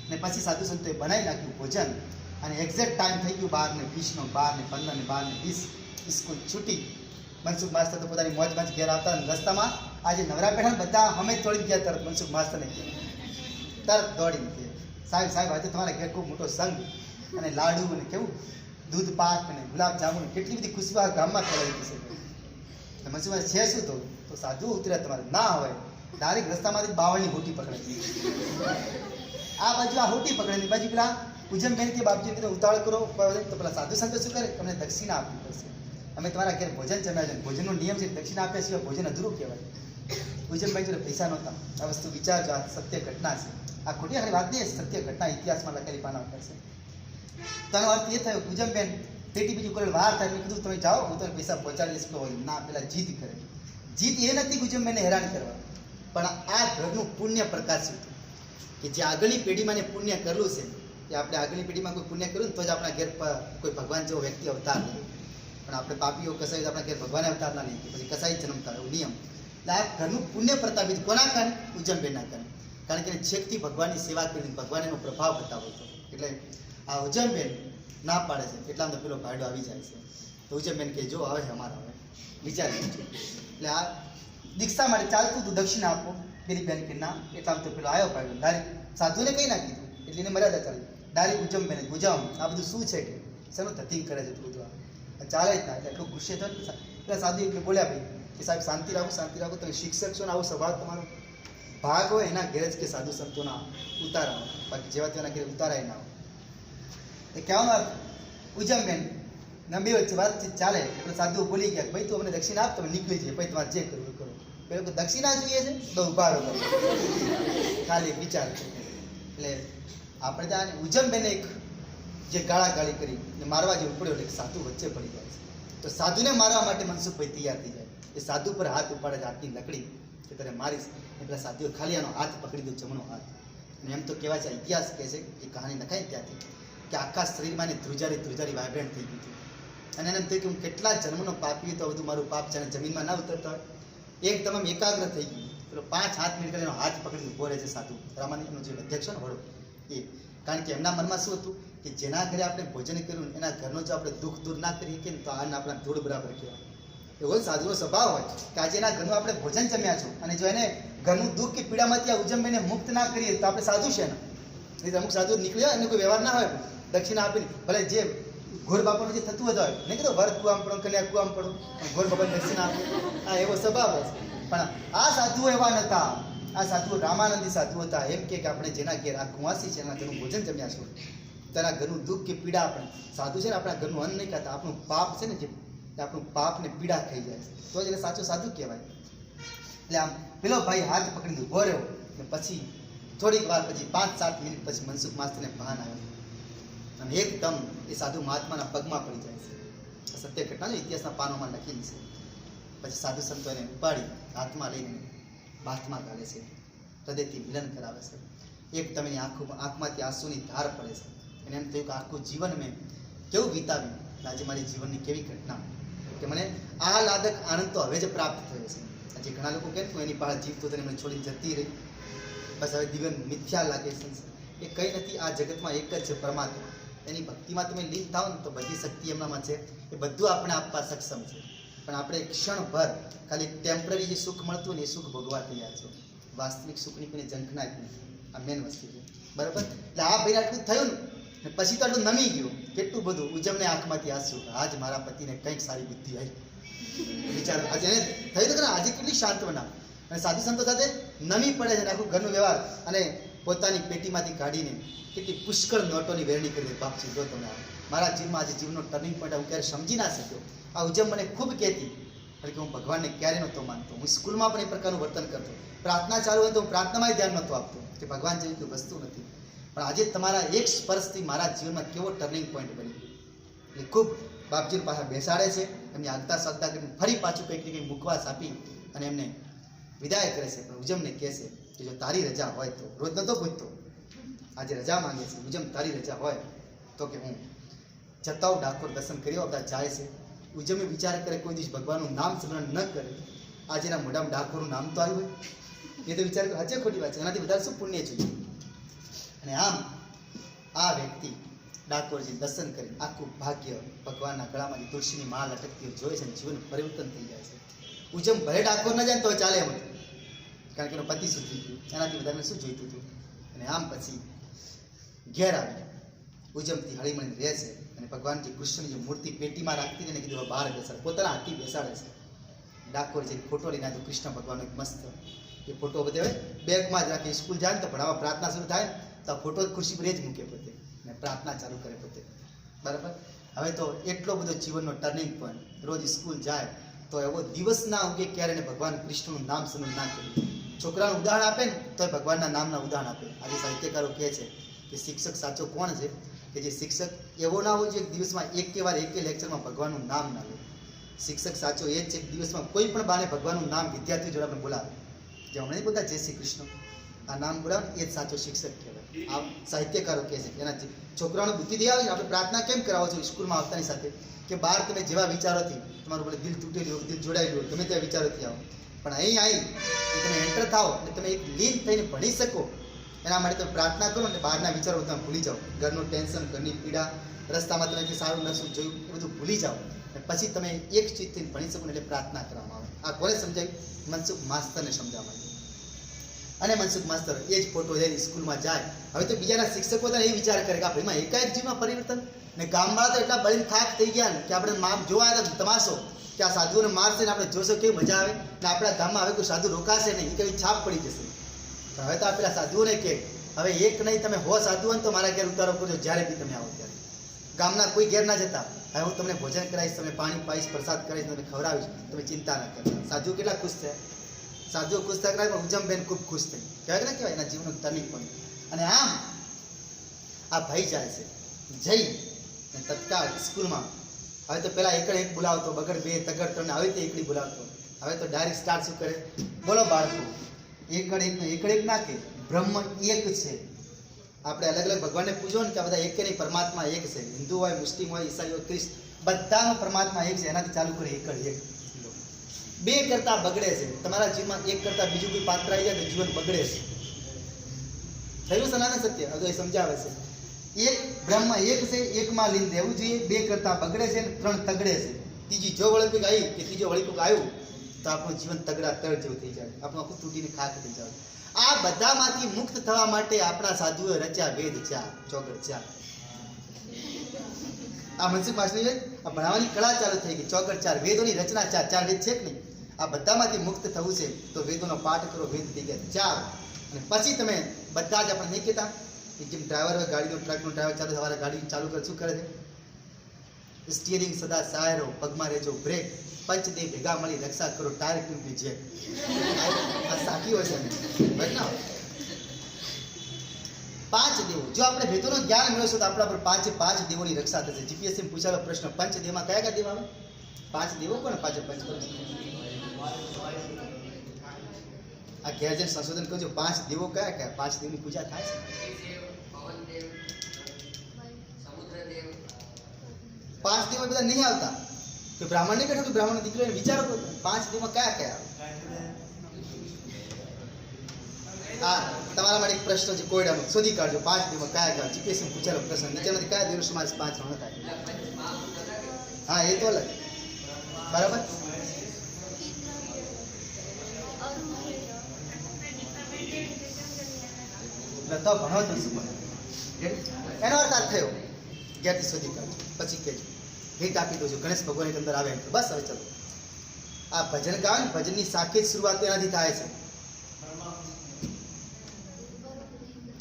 Speaker 1: ને પછી સાધુ સંતોએ બનાવી નાખ્યું ભોજન. અને એક્ઝેક્ટ ટાઈમ થઈ ગયું 12:20 12:15 ને 12:20 સ્કૂલ છૂટી. મનસુખ માસ્તર તો પોતાની મોજમાં ઘેર આવતા. રસ્તામાં આજે નવરા બેઠા બધા અમે તોડી ગયા. તરત મનસુખ માસ્તરને તરત દોડીને કે સાહેબ આજે તમારા ઘેર ખૂબ મોટો સંઘ અને લાડુ અને કેવું દૂધ પાક અને ગુલાબ જાંબુ કેટલી બધી ખુશ્બુ આ ગામમાં ફેલાવી છે. મનસુખ માસ્તર છે શું? તો સાધુ ઉતર્યા તમારે ના હોય ડાયરેક્ટ રસ્તામાંથી બાવળની હોટી પકડે. આ બાજુ આ હોટી પકડે, બાજુ પેલા ઉજ્જમબેન કે બાપજી કીધું ઉતાવળ કરો. તો પેલા સાધુ સંતો શું કરે? તમને દક્ષિણા આપવી પડશે. અમે તમારા ઘેર ભોજન જમ્યા છે, ભોજનનો નિયમ છે, દક્ષિણા આપ્યા સિવાય ભોજન અધૂરું કહેવાય. ઉજ્જમભાઈ જોડે પૈસા નહોતા. આ વસ્તુ વિચારજો, આ સત્ય ઘટના છે. આ ખોટી ખાલી વાત નહીં, સત્ય ઘટના ઇતિહાસમાં લખેલી પાના ઉપર છે. તો આનો અર્થ એ થયો ઉજ્જમબેન પેટી બીજું કરેલ વાર થાય. મેં કીધું તમે જાઓ, હું તમને પૈસા પહોંચાડી દઈશ. હોય ના, પેલા જીદ કરે. જીદ એ નથી ઉજ્જમબેનને હેરાન કરવા, પણ આ ઘરનું પુણ્ય પ્રકાશિત કે જે આગળની પેઢીમાં ને પુણ્ય કરેલું છે કે આપણે આગળની પેઢીમાં કોઈ પુણ્ય કર્યું ને તો જ આપણા ઘેર કોઈ ભગવાન જેવો વ્યક્તિ અવતાર નહીં. પણ આપણે પાપીઓ કસાઈ આપણા ઘેર ભગવાને અવતાર ના નહીં, પછી કસાઈ જન્મતા એવું નિયમ. એટલે આ ઘરનું પુણ્ય પ્રતાપિત કોના કારણે? ઉજ્જમબેનના કારણે. કારણ કે છેકથી ભગવાનની સેવા કરી ભગવાન એનો પ્રભાવ બતાવો હતો. એટલે આ ઉજ્જમબેન ના પાડે છે એટલામાં તો પેલો ભાઈડો આવી જાય છે. તો ઉજ્જમબેન કે જો આવે છે અમારા હવે વિચારી. એટલે આ દીક્ષા માટે ચાલતું હતું, દક્ષિણા આપો. પેલી બેન કે ના. એટલામાં તો પેલો આવ્યો ભાઈડો, ડાયરેક્ટ સાધુને કંઈ ના કીધું. એટલે એને મર્યાદા ચાલી. ડાયરેક્ટ ઉજ્જમબેને ગુજામ આ બધું શું છે કે શેનું ધતિંગ કરે છે બધું આ ચાલે જ ના. એટલે એટલું ગુસ્સે થયો ને એટલે સાધુ એટલે બોલ્યા ભાઈ કે સાહેબ શાંતિ રાખો, તમે શિક્ષક છો ને આવો સ્વભાવ તમારો ભાગ હોય એના ઘેર જ કે સાધુ સંતોના ઉતારા હોય, બાકી જેવા તેના ઘેર ઉતારાય ના હોય. એ કહેવાનો અર્થ ઉજ્જમબેન ના બે વચ્ચે વાતચીત ચાલે એટલે સાધુ બોલી ગયા ભાઈ તું અમને દક્ષિણા આપ, તમે નીકળી જઈએ, પછી તમારે જે કરવું કરો. પેલો કે દક્ષિણા જોઈએ છે તો ઉભા રહો, ખાલી વિચાર. એટલે આપણે ત્યાં ઉજ્જમબેને એક જે ગાળાગાળી કરી ને મારવા જેવું પડ્યો એટલે સાધુ વચ્ચે પડી જાય છે. તો સાધુને મારવા માટે મનસુખભાઈ તૈયાર થઈ જાય. એ સાધુ પર હાથ ઉપાડે છે, હાથની લકડી કે તને મારીશ. એ પેલા સાધુએ ખાલી આનો હાથ પકડી દો, જમણો હાથ. અને એમ તો કહેવાય છે, ઇતિહાસ કહે છે એ કહાની લખાય ત્યાંથી કે આખા શરીરમાં એને ધ્રુજારી વાઇબ્રેન્ટ થઈ ગયું હતું. અને એને એમ થયું કે હું કેટલા જન્મનો પાપી તો બધું મારું પાપ છે જમીનમાં ના ઉતરતા હોય. એકદમ એકાગ્ર થઈ ગયું. પેલો 5-7 મિનિટ એનો હાથ પકડીને ઉભો રહે છે સાધુ. રામાનંદનો જે અધ્યક્ષ ને વડો એ, કારણ કે એમના મનમાં શું હતું કે જેના ઘરે આપણે ભોજન કર્યું એના ઘરનો જો આપણે દુઃખ દૂર ના કરી શકીએ ને તો આને આપણા ધૂળ બરાબર કહેવાય. એવો સાધુનો સ્વભાવ હોય કે આજે એના ઘરનું આપણે ભોજન જમ્યા છો અને જો એને ઘરનું દુઃખ કે પીડામાંથી આ ઉજ્જમબેને મુક્ત ના કરીએ તો આપણે સાધુ છે ને. નહીં અમુક સાધુ નીકળ્યા એને કોઈ વ્યવહાર ના હોય, દક્ષિણા આપીને ભલે જે ઘોર બાપાનું જે થતું હોય નહીં કીધું વર કુવામ પડો, કન્યા કુવામ પડો, ઘોર બાપાને દક્ષિણા આપે, આ એવો સ્વભાવ હોય. પણ આ સાધુઓ એવા નહોતા. આ સાધુઓ રામાનંદી સાધુ હતા. એમ કે આપણે જેના ઘેર આ કુંવાસી છે એના ઘરનું ભોજન જમ્યા છો તારા ઘરનું દુઃખ કે પીડા આપણે સાધુ છે ને આપણા ઘરનું અન્ન નહીં ખાતા, આપણું પાપ છે ને જે આપણું પાપ ને પીડા ખાઈ જાય છે, તો જ એને સાચો સાધુ કહેવાય. એટલે આમ પેલો ભાઈ હાથ પકડીને ઊભો રહ્યો ને પછી થોડીક વાર પછી 5-7 મિનિટ પછી મનસુખ માસ્તરને ભાન આવ્યું અને એકદમ એ સાધુ મહાત્માના પગમાં પડી જાય છે. સત્ય ઘટના છે, ઇતિહાસના પાનોમાં લખેલી છે. પછી સાધુ સંતો એને ઉપાડી હાથમાં લઈને બાથમાં ગાળે છે, હૃદયથી મિલન કરાવે છે. એકદમ એની આંખમાંથી આંસુની ધાર પડે છે. એને એમ થયું કે આખું જીવન મેં કેવું વિતાવ્યું, આજે મારી જીવનની કેવી ઘટના કે મને આહલાદક આનંદ તો હવે જ પ્રાપ્ત થયો છે. આજે ઘણા લોકો કહે એની પાસે જીવતો તો એમને છોડીને જતી રહી, બસ હવે જીવન મિથ્યા લાગે છે. એ કંઈ નથી, આ જગતમાં એક જ છે પરમાત્મા. એની ભક્તિમાં તમે લીન થાવ ને તો બધી શક્તિ એમનામાં છે, એ બધું આપણે આપવા સક્ષમ છે. પણ આપણે ક્ષણભર ખાલી ટેમ્પરરી જે સુખ મળતું ને એ સુખ ભોગવા તૈયાર છો. વાસ્તવિક સુખની કોઈને ઝંખના જ નથી. આ મેન વસ્તુ છે, બરાબર. એટલે આ ભાઈ આટલું થયું ને પછી તો આટલું નમી ગયું, કેટલું બધું ઉજમને આંખમાંથી આંસુ, આજ મારા પતિને કંઈક સારી બુદ્ધિ આવી. વિચારો આજે એને થયું તો ખરા, આજે કેટલી શાંતવના. અને સાધુ સંતો સાથે નમી પડે છે આખું ઘરનું વ્યવહાર, અને પોતાની પેટીમાંથી કાઢીને કેટલી પુષ્કળ નોટોની વેરણી કરી. બાપજી જો તમે મારા જીવનમાં આજે જીવનનો ટર્નિંગ પોઈન્ટ હું ક્યારે સમજી ના શક્યો. આ ઉજમ મને ખૂબ કહેતી, કારણ કે હું ભગવાનને ક્યારે નહોતો માનતો. હું સ્કૂલમાં પણ એ પ્રકારનું વર્તન કરતો, પ્રાર્થના ચાલુ હોય તો હું પ્રાર્થનામાં ધ્યાન નહોતો આપતો કે ભગવાન જેવી કોઈ વસ્તુ નથી. પણ આજે તમારા એક સ્પર્શથી મારા જીવનમાં કેવો ટર્નિંગ પોઈન્ટ બની. એટલે ખૂબ બાપજી પાસે બેસાડે છે, એમની આગતા સગતા કરીને ફરી પાછું કંઈક ને કંઈક મુખવાસ આપી અને એમને વિદાય કરે છે. પણ ઉજમને કહે છે કે જો તારી રજા હોય તો, રોજ નહોતો પૂછતો, આજે રજા માંગે છે. ઉજમ તારી રજા હોય તો કે હું જતાઓ ડાકોર દર્શન કર્યો બધા જાય છે. ઉજમે વિચાર કરે કોઈ દિવસ ભગવાનનું નામ સ્મરણ ન કરે, આજે એના મોઢામાં ડાકોરનું નામ તો આવ્યું હોય, એ તો વિચાર કરે હજે ખોટી વાત છે, એનાથી વધારે શું પુણ્ય જોઈએ. અને આમ આ વ્યક્તિ ડાકોરજી દર્શન કરી આખું ભાગ્ય ભગવાનના ગળામાંથી તુલસીની માળ અટકતી જોઈ છે, જીવન પરિવર્તન થઈ જાય છે. ઉજમ ભલે ડાકોર ન જાય ને તો ચાલે એમ હતું, કારણ કે એનો પતિ સુધરી ગયું, એનાથી વધારે શું જોઈતું હતું. અને આમ પછી ઘેર આવી ઉજમથી હળીમળીને રહે છે. અને ભગવાનજી કૃષ્ણની જે મૂર્તિ પેટીમાં રાખતી એને કીધું બહાર બેસાડે, પોતાના હાથથી બેસાડે છે. ડાકોર જે ફોટો લઈને આવ્યો કૃષ્ણ ભગવાનનો એક મસ્ત, એ ફોટો બધે હવે બેગમાં જ રાખે. સ્કૂલ જાય ને તો ભણાવવા પ્રાર્થના શરૂ થાય ને તો ફોટો ખુરશી પર જ મૂકે પોતે ને પ્રાર્થના ચાલુ કરે પોતે, બરાબર. હવે તો એટલો બધો જીવનનો ટર્નિંગ પોઈન્ટ, રોજ સ્કૂલ જાય તો એવો દિવસ ના ઉગે ક્યારે એને ભગવાન કૃષ્ણનું નામ સ્મરણ ના કર્યું. છોકરાનું ઉદાહરણ આપે ને તો ભગવાનના નામના ઉદાહરણ આપે. આજે સાહિત્યકારો કહે છે કે શિક્ષક સાચો કોણ છે, કે જે શિક્ષક એવો ના હોય જે દિવસમાં એક લેક્ચરમાં ભગવાનનું નામ ના લે. શિક્ષક સાચો એ જ છે દિવસમાં કોઈ પણ બાને ભગવાનનું નામ વિદ્યાર્થીઓ જોડે આપણે બોલાવે, જે હમણાં નહીં બોલતા જય શ્રી કૃષ્ણ, આ નામ બોલાવે એ જ સાચો શિક્ષક કહેવાય. આ સાહિત્યકારો કહે છે કે એના છોકરાઓને બુદ્ધિ દે આવે. આપણે પ્રાર્થના કેમ કરાવો છો સ્કૂલમાં આવતાની સાથે, કે બહાર તમે જેવા વિચારોથી તમારું બોલે દિલ તૂટેલું હોય, દિલ જોડાયેલું હોય, ગમે તેવા વિચારોથી આવો, પણ અહીં આવી તમે એન્ટર થાઓ અને તમે એક લીન થઈને ભણી શકો, એના માટે તમે પ્રાર્થના કરો ને બહારના વિચારો તમે ભૂલી જાઓ. ઘરનું ટેન્શન, ઘરની પીડા, રસ્તામાં તમે જે સારું નરસું જોયું એ બધું ભૂલી જાઓ અને પછી તમે એક ચીજથી ભણી શકો ને એટલે પ્રાર્થના કરવામાં આવે. આ કોને સમજાવ્યું? મનસુખ માસ્તરને સમજાવવા માટે. અને મનસુખ માસ્તર એ જ ફોટો જઈને સ્કૂલમાં જાય. હવે તો બીજાના શિક્ષકો એ વિચાર કરે કે આ ભાઈમાં એકાએક જીવમાં પરિવર્તન. ને ગામવાળા તો એટલા બળીને થાક થઈ ગયા ને કે આપણે જોવા આવ્યા તમાશો કે આ સાધુઓને મારશે ને આપણે જોશો કેવી મજા આવે ને આપણા ગામમાં હવે કોઈ સાધુ રોકાશે નહીં, એ કઈ છાપ પડી જશે. હવે તો આ પેલા સાધુઓને કે હવે એક નહીં તમે હો સાધુ હોય ને તો મારા ઘેર ઉતારો કરજો, જ્યારે બી તમે આવો ત્યારે. ગામના કોઈ ઘેર ના જતા, હવે હું તમને ભોજન કરાવીશ, તમને પાણી પાઈશ, પ્રસાદ કરીશ, તમને ખવડાવીશ, તમે ચિંતા ના કરતા. સાધુ કેટલા ખુશ થયા, સાધુઓ ખુશ થયા કરાય પણ ઉજમબેન ખૂબ ખુશ થઈ. કહેવાય ને કહેવાય એના જીવનનું ટર્નિંગ પોઈન્ટ. અને આમ આ ભાઈ જાય છે, જઈ ને તત્કાળ સ્કૂલમાં હવે તો પેલા એકડ એક બોલાવતો, બગડ બે, તગડ ત્રણ, હવે તો એકડી બોલાવતો. હવે તો ડાયરેક્ટ સ્ટાર્ટ શું કરે, બોલો બાળકો એકડ એક ના કે બ્રહ્મ એક છે. આપણે અલગ અલગ ભગવાનને પૂજો ને કે આ બધા એક નહીં, પરમાત્મા એક છે. હિન્દુ હોય, મુસ્લિમ હોય, ઈસાઈ હોય, ખ્રિસ્ત, બધાનો પરમાત્મા એક છે. એનાથી ચાલુ કરે એકડ એક. બે કરતા બગડે છે. તમારા જીવનમાં એક કરતા બીજું કોઈ પાત્ર આવી જાય તો જીવન બગડે છે. થયું સનાતન સત્ય હવે એ સમજાવે છે. એક બ્રહ્મ એક છે, એકમાં લીન રહેવું જોઈએ. બે કરતા બગડે છે, ત્રણ તગડે છે. ત્રીજી જો વળીકુક આવી કે ત્રીજો વળીકુક આવ્યું તો આપણું જીવન તગડા તળ જેવું થઈ જાય, આપણું આખું તૂટીને ખાખ થઈ જાય. આ બધામાંથી મુક્ત થવા માટે આપણા સાધુએ રચ્યા વેદ ચાર, ચોગડ ચાર. આ મનસુખ માસ્ટરની આ ભણાવવાની કળા ચાલુ થઈ ગઈ. ચોગડ ચાર, વેદોની રચના ચાર. ચાર વેદ છે કે નહીં? આ બધામાંથી મુક્ત થવું છે તો વેદોનો પાઠ કરો, વેદ થઈ ગયા ચાર. અને પછી તમે બધા જ આપણે નહીં કહેતા જેમ ડ્રાઈવર હોય ગાડીનો ટ્રકનો ડ્રાઈવર ચાલુ સવારે ગાડી ચાલુ કરે શું કરે છે? સ્ટીયરિંગ સદા સહાય રહો, પગમાં રહેજો બ્રેક, પંચદેવ ભેગા મળી રક્ષા કરો, ટાયર ટ્યુબની જેક. આ સાચી હોય છે ભાઈ ના? પાંચ દેવો, જો આપણે વેદોનું જ્ઞાન મેળવશું તો આપણા પર પાંચ દેવોની રક્ષા થશે. જીપીએસસી પૂછાયેલો પ્રશ્ન, પંચ દેવમાં કયા કયા દેવ આવે? પાંચ દેવો કોને પાંચ પંચ? આ ઘેર જઈને સંશોધન કરજો, પાંચ દેવો કયા કયા? પાંચ દેવની પૂજા થાય છે. પાંચ દેવો બધા નહીં આવતા. તો બ્રાહ્મણ નહીં બેઠો, બ્રાહ્મણ દીકરો વિચારો તો પાંચ દેવમાં કયા કયા આવે? હા, તમારા માટે એક પ્રશ્ન છે કોયડાનો, શોધી કાઢજો પાંચ દેવમાં કયા કયા. જીપીએસસી પૂછાયેલો પ્રશ્ન, નીચેમાંથી કયા દેવનો સમાવેશ પાંચ ન થાય? હા, એ તો અલગ બરાબર. તો ભણો તો શું બને? એનો અર્થ આ થયો. જ્ઞાતિ શોધી કાઢજો, પછી કહેજો, હિટ આપી દો. ગણેશ ભગવાનની અંદર આવે બસ. હવે ચલો, આ ભજન ગાવે ને, ભજનની સાખી શરૂઆત એનાથી થાય છે.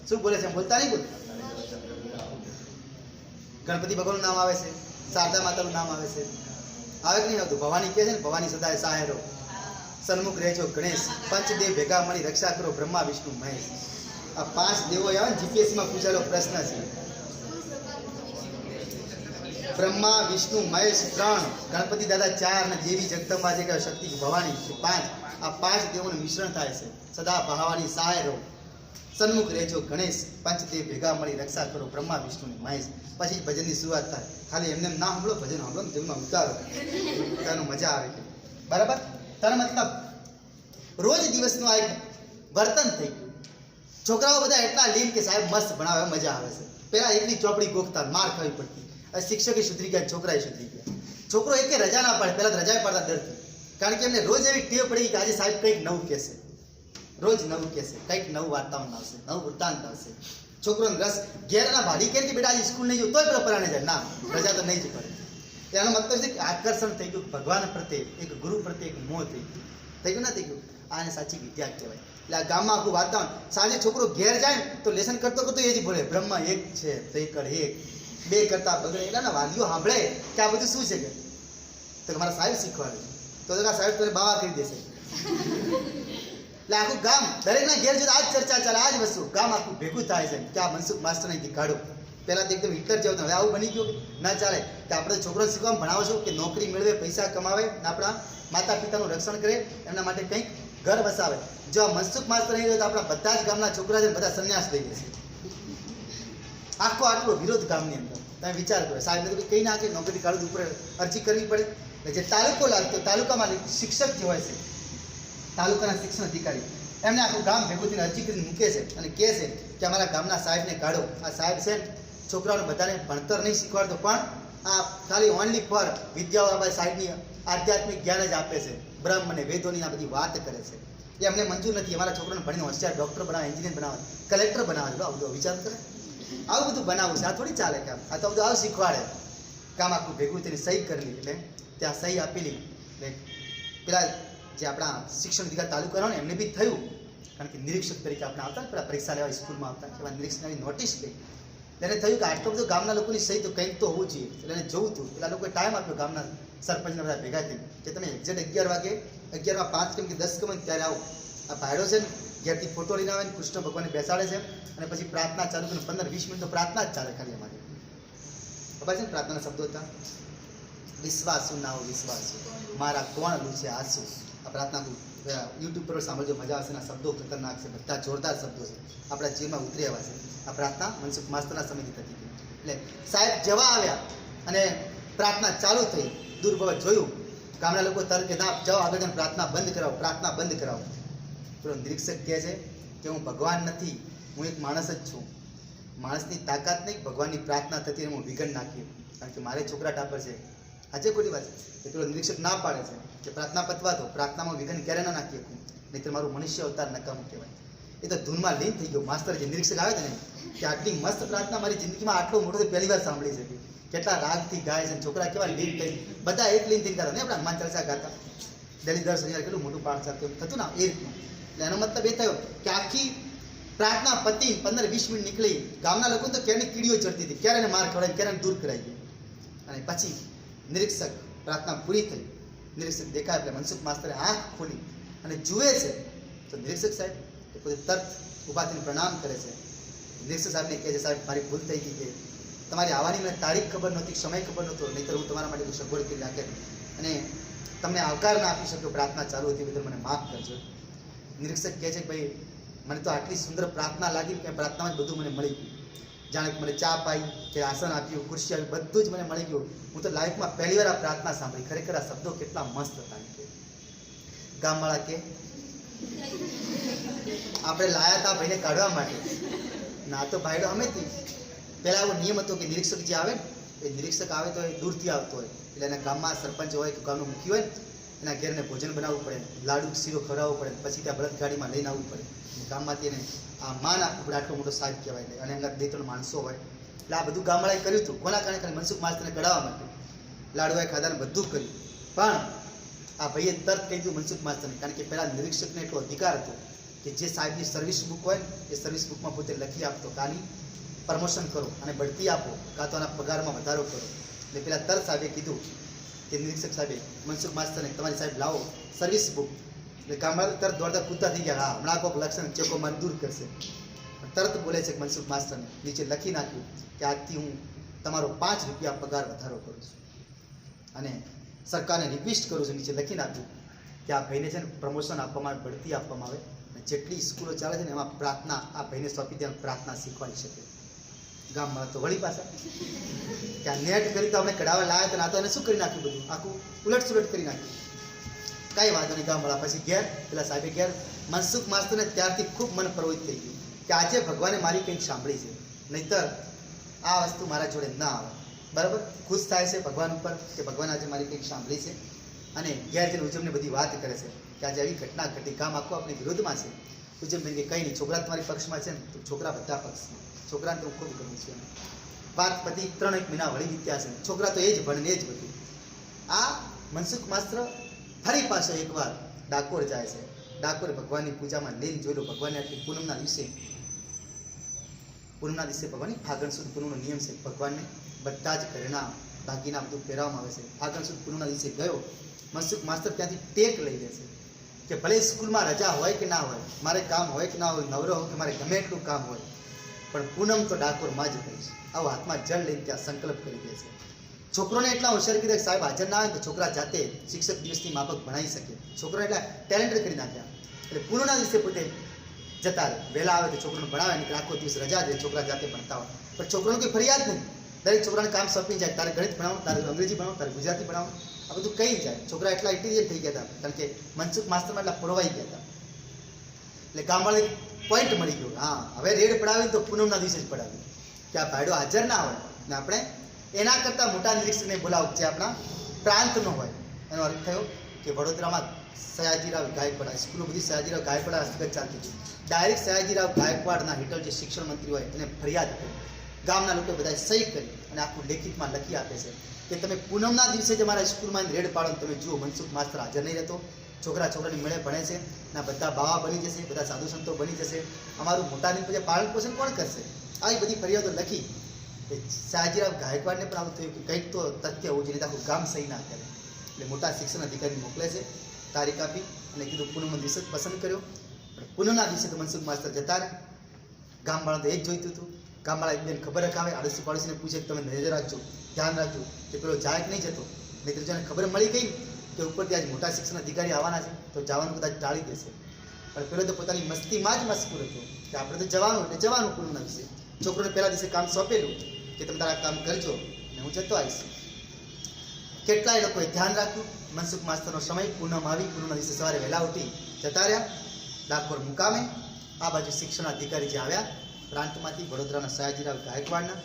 Speaker 1: શું બોલે છે? બોલતા નહીં બોલતા. ગણપતિ ભગવાનનું નામ આવે છે, શારદા માતાનું નામ આવે છે, આવે કે નહીં આવતું? ભવાની કહે છે ને, ભવાની સદાય સહાય રહો, સન્મુખ રહેજો ગણેશ, પંચદેવ ભેગા મળી રક્ષા કરો, બ્રહ્મા વિષ્ણુ મહેશ. આ પાંચ દેવો આવે ને, જીપીએસસીમાં પૂછાયેલો પ્રશ્ન છે. બ્રહ્મા વિષ્ણુ મહેશ 3, ગણપતિ દાદા 4 અને દેવી જગદંબા જે કહેવાય શક્તિ ભવાની 5. આ પાંચ દેવોનું મિશ્રણ થાય છે. સદા ભવાની સહાય રહો, સન્મુખ રહેજો ગણેશ, પંચદેવ ભેગા મળી રક્ષા કરો, બ્રહ્મા વિષ્ણુ મહેશ. પછી ભજનની શરૂઆત થાય. ખાલી એમને ના સાંભળો, ભજન સાંભળો ને જીવનમાં ઉતારો, તેનું મજા આવે છે. બરાબર? તારો મતલબ રોજ દિવસનું આ એક વર્તન થઈ ગયું. છોકરાઓ બધા એટલા લીન કે સાહેબ મસ્ત ભણાવે, મજા આવે છે. પેલા એકલી ચોપડી ગોખતા, માર ખાવી પડતી. શિક્ષકે સુધરી ગયા, છોકરાએ સુધરી ગયા. છોકરો એકે રજા ના પાડે, પેલા રજા પાડતા ડરથી, કારણ કે એમને રોજ એવી ટેવ પડી કે આજે સાહેબ કંઈક નવું કહેશે, રોજ નવું કહેશે, કંઈક નવું વાર્તાવરણ આવશે, નવું વૃત્તાંત આવશે. છોકરોને રસ ઘેરના ભાડી કે બેટા આજે સ્કૂલ નહીં જવું તોય પેલો પરાણે જાય, ના રજા તો નહીં જ પડે. એનો મતલબ છે કે આકર્ષણ થઈ ગયું ભગવાન પ્રત્યે, એક ગુરુ પ્રત્યે એક મોહ થઈ ગયું ના થઈ ગયું? આને સાચી વિદ્યા કહેવાય. એટલે આ ગામમાં આખું વાતાવરણ, સાંજે છોકરો ઘેર જાય તો લેસન કરતો કરતો એ જ બોલે, બ્રહ્મ એક છે, ત્રિકળ એક, બે કરતા બગડે. એટલા વાલીઓ સાંભળે કે આ બધું શું છે કે, તો મારા સાહેબ શીખવાડે તો સાહેબ તને બાવા કરી દેશે. એટલે આખું ગામ દરેકના ઘેર જો આ જ ચર્ચા ચાલે, આ જ વસ્તુ ગામ આખું ભેગું થાય છે કે આ મનસુખ માસ્ટર અહીંથી કાઢો. પહેલા તો એકદમ હિટલર જેવું, હવે આવું બની ગયું ના ચાલે કે આપણે છોકરો શીખવા ભણાવો છો કે નોકરી મેળવે, પૈસા કમાવે, આપણા માતા પિતાનું રક્ષણ કરે, એમના માટે કંઈક ઘર વસાવે. જો આ મનસુખ માસ્ટર નહીં રહે તો આપણા બધા જ ગામના છોકરા છે બધા સંન્યાસ લઈ જશે. આખો આટલો વિરોધ ગામની અંદર. તમે વિચાર કરો, સાહેબને તો કંઈ ના કે નોકરી કાઢવું ઉપર અરજી કરવી પડે. જે તાલુકો લાગતો, તાલુકામાં શિક્ષક જે હોય છે, તાલુકાના શિક્ષણ અધિકારી, એમને આખું ગામ ભેગું થઈને અરજી કરીને મૂકે છે અને કહે છે કે અમારા ગામના સાહેબને કાઢો. આ સાહેબ છે છોકરાઓને બધાને ભણતર નહીં શીખવાડતો, પણ આ ખાલી ઓનલી ફોર વિદ્યાઓ આપણા સાહેબની આધ્યાત્મિક જ્ઞાન જ આપે છે, બ્રહ્મ અને વેદોની આ બધી વાત કરે છે. એ અમને મંજૂર નથી અમારા છોકરાને ભણીને હોશિયાર ડૉક્ટર બનાવે, એન્જિનિયર બનાવે, કલેક્ટર બનાવે. આ બધું વિચાર કરે, આવું બધું બનાવવું છે. આ થોડી ચાલે કામ, આ તો બધું આવું શીખવાડે. કામ આખું ભેગું થઈને સહી કરેલી, એટલે ત્યાં સહી આપેલી. એટલે પેલા જે આપણા શિક્ષણ અધિકારી તાલુકાના હોય ને એમને બી થયું, કારણ કે નિરીક્ષક તરીકે આપણે આવતા પેલા પરીક્ષા લેવા સ્કૂલમાં આવતા, એવા નિરીક્ષકની નોટિસ ગઈ. એને થયું કે આટલો બધો ગામના લોકોની સહી તો કંઈક તો હોવું જોઈએ. એટલે એને જોવું હતું. પેલા લોકોએ ટાઈમ આપ્યો ગામના સરપંચને બધા ભેગા થઈ કે તમે એક્ઝેક્ટ 11 વાગે, 11:05 કેમ કે 10 કેમ ત્યારે આવો. આ ભાઈડો છે ને ઘેરથી ફોટો લઈને આવે ને કૃષ્ણ ભગવાનને બેસાડે છે અને પછી પ્રાર્થના ચાલુ કરીને 15-20 મિનિટ તો પ્રાર્થના જ ચાલે ખાલી અમારે. ખબર છે ને પ્રાર્થનાના શબ્દો હતા? વિશ્વાસુ નાઓ વિશ્વાસુ, મારા કોણ લૂછે આંસુ. આ પ્રાર્થના યુટ્યુબ પર સાંભળજો, મજા આવશે. એના શબ્દો ખતરનાક છે, બધા જોરદાર શબ્દો છે, આપણા જીવનમાં ઉતરી આવ્યા છે. આ પ્રાર્થના મનસુખ માસ્તરના સમયથી થતી હતી. એટલે સાહેબ જવા આવ્યા અને પ્રાર્થના ચાલુ થઈ. દૂર બાબત જોયું, ગામના લોકો તરત કે ના જાઓ આગળ જઈને પ્રાર્થના બંધ કરાવો, પ્રાર્થના બંધ કરાવો. પેલો નિરીક્ષક કહે છે કે હું ભગવાન નથી, હું એક માણસ જ છું. માણસની તાકાત નહીં, ભગવાનની પ્રાર્થના થતી હું વિઘન નાખી, કારણ કે મારે છોકરા ટાપર છે. આજે ખોટી વાત છે. પેલો નિરીક્ષક ના પાડે છે કે પ્રાર્થના પતવા દો, પ્રાર્થનામાં વિઘન ક્યારે ના નાખી શકું, નહીં તો મારું મનુષ્ય અવતાર નકામું કહેવાય. એ તો ધૂનમાં લીન થઈ ગયો. માસ્તર જે નિરીક્ષક આવે છે ને કે આટલી મસ્ત પ્રાર્થના મારી જિંદગીમાં આટલો મોટો તો પહેલી વાર સાંભળી છે. કેટલા રાગથી ગાય છે, છોકરા કેવા લીન થઈ, બધા એક લીન થઈ કરતા નહીં આપણા હનુમાન ચાલીસા ગાતા ડેલી 10,000 કેટલું મોટું પાઠ થતું ના એ રીતનું. એટલે એનો મતલબ એ થયો કે આખી પ્રાર્થના પતી 15-20 મિનિટ નીકળી, ગામના લોકો તો ક્યારેની કીડીઓ ચડતી હતી, ક્યારે એને માર ખવડાવી, ક્યારે એને દૂર કરાઈ ગઈ. અને પછી નિરીક્ષક, પ્રાર્થના પૂરી થઈ, નિરીક્ષક દેખાય એટલે મનસુખ માસ્તરે આંખ ખોલી અને જુએ છે તો નિરીક્ષક સાહેબ એ પોતે તરત ઊભા થઈને પ્રણામ કરે છે. નિરીક્ષક સાહેબને કહે છે, સાહેબ મારી ભૂલ થઈ ગઈ કે તમારી આવવાની મને તારીખ ખબર નહોતી, સમય ખબર નહોતો, નહીંતર હું તમારા માટે સગવડ કરી રાખે અને તમને આવકાર ના આપી શક્યો, પ્રાર્થના ચાલુ હતી બદલ મને માફ કરજો. નિરીક્ષક કહે છે કે ભાઈ મને તો આટલી સુંદર પ્રાર્થના લાગી કે પ્રાર્થનામાં જ બધું મને મળી ગયું. જાણે કે મને ચા પાઈ કે આસન આપ્યું, ખુરશી આવી, બધું જ મને મળી ગયું. હું તો લાઈફમાં પહેલી વાર આ પ્રાર્થના સાંભળી, ખરેખર આ શબ્દો કેટલા મસ્ત હતા. ગામવાળા કે આપણે લાયા હતા ભાઈને કાઢવા માટે, ના તો ભાઈડો અમેથી. પહેલા એવો નિયમ હતો કે નિરીક્ષક જે આવે એ નિરીક્ષક આવે તો એ દૂરથી આવતો હોય, એટલે એના ગામમાં સરપંચ હોય કે ગામનું મુખી હોય એના ઘેરને ભોજન બનાવવું પડે, લાડુ શીરો ખવડાવવો પડે, પછી ત્યાં બળદગાડીમાં લઈને આવવું પડે. ગામમાંથી એને આ માન આપવું આટલો મોટો સાહેબ કહેવાય, અને એમના 2-3 માણસો હોય. એટલે આ બધું ગામવાળાએ કર્યું હતું. કોના કારણે? ખાલી મનસુખ માસ્તરને કઢાવવા માટે. લાડુએ ખાધાને બધું કર્યું, પણ આ ભાઈએ તરત કહી દીધું મનસુખ માસ્તરને, કારણ કે પહેલા નિરીક્ષકને એટલો અધિકાર હતો કે જે સાહેબની સર્વિસ બુક હોય એ સર્વિસ બુકમાં પોતે લખી આપતો, કાની પ્રમોશન કરો અને બઢતી આપો, કાં તો આના પગારમાં વધારો કરો. એટલે પેલા તરત સાહેબે કીધું કે નિરીક્ષક સાહેબે મનસુખ માસ્તરને તમારી સાહેબ લાવો સર્વિસ બુક. એટલે ગામવાળા તરત દોડતા કૂદતા થઈ ગયા, હા હમણાં કોઈક લક્ષણ ચેકો મને દૂર કરશે. તરત બોલે છે કે મનસુખ માસ્તરને નીચે લખી નાખ્યું કે આજથી હું તમારો 5 રૂપિયા પગાર વધારો કરું છું અને સરકારને રિક્વેસ્ટ કરું છું. નીચે લખી નાખ્યું કે આ ભાઈને છે ને પ્રમોશન આપવામાં આવે, બઢતી આપવામાં આવે, અને જેટલી સ્કૂલો ચાલે છે ને એમાં પ્રાર્થના આ ભાઈને સોંપી દે, પ્રાર્થના શીખવાડી શકે. ગામમાં તો વળી પાછા કે આ નેટ કરી તો આપણે કઢાવા લાવ્યા હતા, આ તો એને શું કરી નાખ્યું, બધું આખું ઉલટ કરી નાખ્યું. કાંઈ વાંધો નહીં. ગામવાળા પછી ઘેર, પેલા સાહેબે ઘેર. મનસુખ માસ્તરને ત્યારથી ખૂબ મન પ્રવૃત્ત થઈ ગયું કે આજે ભગવાને મારી કંઈક સાંભળી છે, નહીંતર આ વસ્તુ મારા જોડે ના આવે. બરાબર ખુશ થાય છે ભગવાન ઉપર કે ભગવાન આજે મારી કંઈક સાંભળી છે, અને ઘેર જઈને ઉજવણી બધી વાત કરે છે કે આજે આવી ઘટના ઘટી, ગામ આખું આપણી વિરોધમાં છે. ઉજવણી કે કંઈ નહીં, છોકરા તમારી પક્ષમાં છે ને તો છોકરા બધા પક્ષમાં, છોકરાને તો હું ખૂબ ગમું છું. વાત પછી 3-1 મહિના વળી વીત્યા છે, છોકરા તો એ જ ભણે ને એ જ બધું. આ મનસુખ માસ્તર ફરી પાછો એકવાર ડાકોર જાય છે. ડાકોર ભગવાનની પૂજામાં લઈને જોયેલો, ભગવાનને આટલી પૂનમના દિવસે ભગવાનની ફાગણ સુદ પૂનમનો નિયમ છે, ભગવાનને બધા જ ઘરેણા દાગીના બધું પહેરવામાં આવે છે. ફાગણ સુદ પૂનમના દિવસે ગયો મનસુખ માસ્તર ત્યાંથી ટેક લઈ લે છે કે ભલે સ્કૂલમાં રજા હોય કે ના હોય, મારે કામ હોય કે ના હોય, નવરો હોય કે મારે ગમે એટલું કામ હોય, પણ પૂનમ તો ડાકોરમાં જ કહીશ. આવો હાથમાં જળ લઈને ત્યાં સંકલ્પ કરી દે છે. છોકરોને એટલા હોશિયાર કીધા કે સાહેબ હાજર ના આવે તો છોકરા જાતે શિક્ષક દિવસની માફક ભણાવી શકે. છોકરો એટલા ટેલેન્ટેડ કરી નાખ્યા. એટલે પૂનમના દિવસે પોતે જતા રહે, વહેલા આવે તો છોકરાને ભણાવે, નહીં આખો દિવસ રજા દે, છોકરા જાતે ભણતા હોય. પણ છોકરાને કોઈ ફરિયાદ નહીં, દરેક છોકરાને કામ સોંપી જાય, તારે ગણિત ભણાવો, તારે અંગ્રેજી ભણાવો, તારે ગુજરાતી ભણાવો, આ બધું કહી જાય. છોકરા એટલા ઇન્ટેલિજન્ટ થઈ ગયા હતા, કારણ કે મનસુખ માસ્તરમાં એટલા પુરવાઈ ગયા હતા. એટલે ગામવાળા પોઈન્ટ મળી ગયો, હા હવે રેડ પડાવી તો પૂનમના દિવસે જ પડાવી કે આ ભાઈડો હાજર ના હોય ને આપણે એના કરતાં મોટા નિરીક્ષકને બોલાવો જે આપણા પ્રાંતનો હોય. એનો અર્થ થયો કે વડોદરામાં સયાજીરાવ ગાયકવાડ, સ્કૂલો બધી સયાજીરાવ ગાયકવાડ હસ્તગત ચાલતી હતી. ડાયરેક્ટ સયાજીરાવ ગાયકવાડના હેઠળ જે શિક્ષણ મંત્રી હોય એને ફરિયાદ કરી, ગામના લોકો બધા સહી કરી અને આખું લેખિતમાં લખી આપે છે કે તમે પૂનમના દિવસે જ મારા સ્કૂલમાં રેડ પાડો, તમે જુઓ મનસુખ માસ્તર હાજર નહીં રહેતો, છોકરાની મળે ભણે છે, ના બધા બાવા બની જશે, બધા સાધુ સંતો બની જશે, અમારું મોટાની પછી પાલન પોષણ કોણ કરશે? આવી બધી ફરિયાદો લખી. સયાજીરાવ ગાયકવાડને પણ આવું થયું કે કંઈક તો તથ્ય હોવું જોઈએ, આખું ગામ સહી ના કરે. એટલે મોટા શિક્ષણ અધિકારી મોકલે છે, તારીખ આપી અને કીધું પૂનમનો દિવસ જ પસંદ કર્યો. પણ પૂનમના દિવસે તો મનસુખ માસ્તર જતા રહે. ગામવાળા તો એ જ જોઈતું હતું. ગામવાળા એકબીજાને ખબર રખાવે, આડોશી પાડોશીને પૂછે કે તમે નજર રાખજો, ધ્યાન રાખજો કે પેલો જાય કે નહીં જતો. નહીં તો જેને ખબર મળી ગઈ કે ઉપરથી આજ મોટા શિક્ષણ અધિકારી આવવાના છે તો જવાનું કદાચ ટાળી દેશે. પણ પેલો તો પોતાની મસ્તીમાં જ મસ્કૂર હતો કે આપણે તો જવાનું એટલે જવાનું પૂનમના દિવસે. છોકરોને પહેલા દિવસે કામ સોંપેલું કે તમે તારા કામ કરજો ને હું જતો આવીશ. કેટલાય લોકોએ ધ્યાન રાખ્યું. મનસુખ માસ્તરનો સમય પૂનમ આવી, પૂનમના દિવસે સવારે વહેલા ઉઠી જતા રહ્યા ડાકોર મુકામે. આ બાજુ શિક્ષણ અધિકારી જે આવ્યા પ્રાંતમાંથી, વડોદરાના સયાજીરાવ ગાયકવાડના,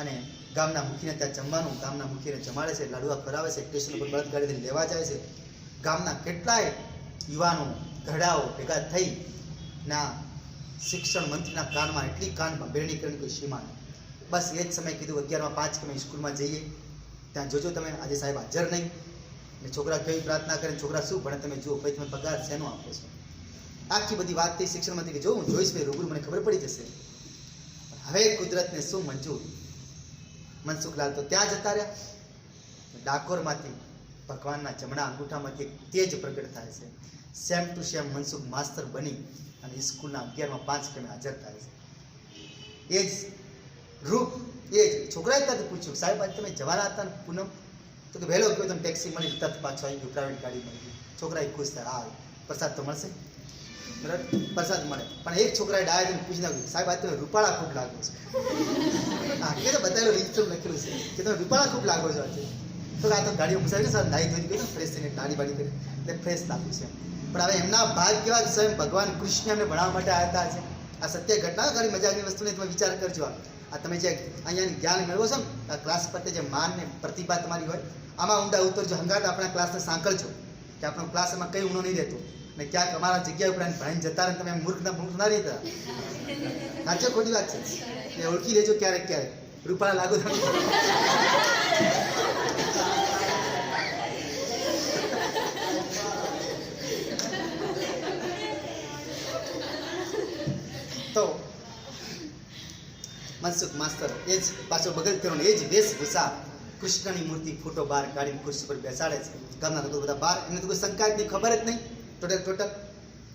Speaker 1: અને ગામના મુખીને ત્યાં જમવાનું, ગામના મુખીને જમાડે છે, લાડુઆ ખવડાવે છે, સ્ટેશન ઉપર બળદગાડીને લેવા જાય છે. ગામના કેટલાય યુવાનો ઘરડાઓ ભેગા થઈ ના શિક્ષણ મંત્રીના કાનમાં એટલી કાન ભંભેરણી કરીને કોઈ સીમા નહીં. બસ એ જ સમય કીધું 11:05 કે અમે સ્કૂલમાં જઈએ, ત્યાં જોજો તમે આજે સાહેબ હાજર નહીં. ને છોકરા કેવી પ્રાર્થના કરે, છોકરા શું ભણે તમે જુઓ, પછી તમે પગાર શેનો આપો છો? આખી બધી વાત થઈ શિક્ષણમાંથી કે જો હું જોઈશ ભાઈ રૂબરૂ મને ખબર પડી જશે. હવે કુદરતને શું મંજૂર. મનસુખલાલ તો ત્યાં જતા રહ્યા. ડાકોરમાંથી ભગવાનના જમણા અંગૂઠામાંથી એક તેજ પ્રગટ થાય છે. સેમ ટુ સેમ મનસુખ માસ્તર બની અને સ્કૂલના 11માં 5 કમે હાજર થાય છે. એ જ રૂપ એ જ છોકરાએ ત્યાંથી પૂછ્યું સાહેબ આજે તમે જવાના હતા ને પૂનમ? તો કે વહેલો ગયો તમે ટેક્સી મળી તરત પાછો આવી ગયો, પ્રાઇવેટ ગાડી મળી ગઈ. છોકરાએ ખુશ થાય. હા પ્રસાદ તો મળશે, બરાબર પ્રસાદ મળે. પણ એક છોકરાએ ડાયરેક્ટ પૂછી નાખ્યું સાહેબ આજે તમે રૂપાળા ખૂબ લાગો છો. હા કે તો બતાવેલું રીત લખેલું છે કે તમે રૂપાળા ખૂબ લાગો છો આજે. તો આ તો ગાડીઓ મુસાફરી સર નાઈ ધોઈ ગઈ ફ્રેશ થઈને દાઢી બાડી કરી એટલે ફ્રેશ લાગ્યું છે. પણ હવે એમના ભાગ કેવા સ્વયં ભગવાન કૃષ્ણ એમને ભણાવવા માટે આવ્યા હતા. આ સત્ય ઘટના ખાલી મજાકની વસ્તુને તમે વિચાર કરજો. આ તમે જે અહીંયા જ્ઞાન મેળવો છો ને આ ક્લાસ પ્રત્યે જે માન ને પ્રતિભા તમારી હોય આમાં ઊંડા ઉતરજો. હંગાત આપણા ક્લાસને સાંકળજો કે આપણો ક્લાસ એમાં કઈ ઊંડો નહીં રહેતો ને ક્યાંક અમારા જગ્યા ઉપર ભણીને જતા રહે તમે મૂર્ખ ના રહેતા. સાચો ખોટી વાત છે એ ઓળખી લેજો ક્યારેક ક્યારેક રૂપાળા લાગુ થાય. તો મનસુખ માસ્તર એ જ પાછો બગલ ફેરવાનો એ જ વેશભૂષા કૃષ્ણની મૂર્તિ ફોટો બહાર કાઢીને ખુરશી પર બેસાડે છે. ગામના લોકો બધા બહાર, એમને તો કોઈ શંકા જ નહીં, ખબર જ નહીં ટોટલ.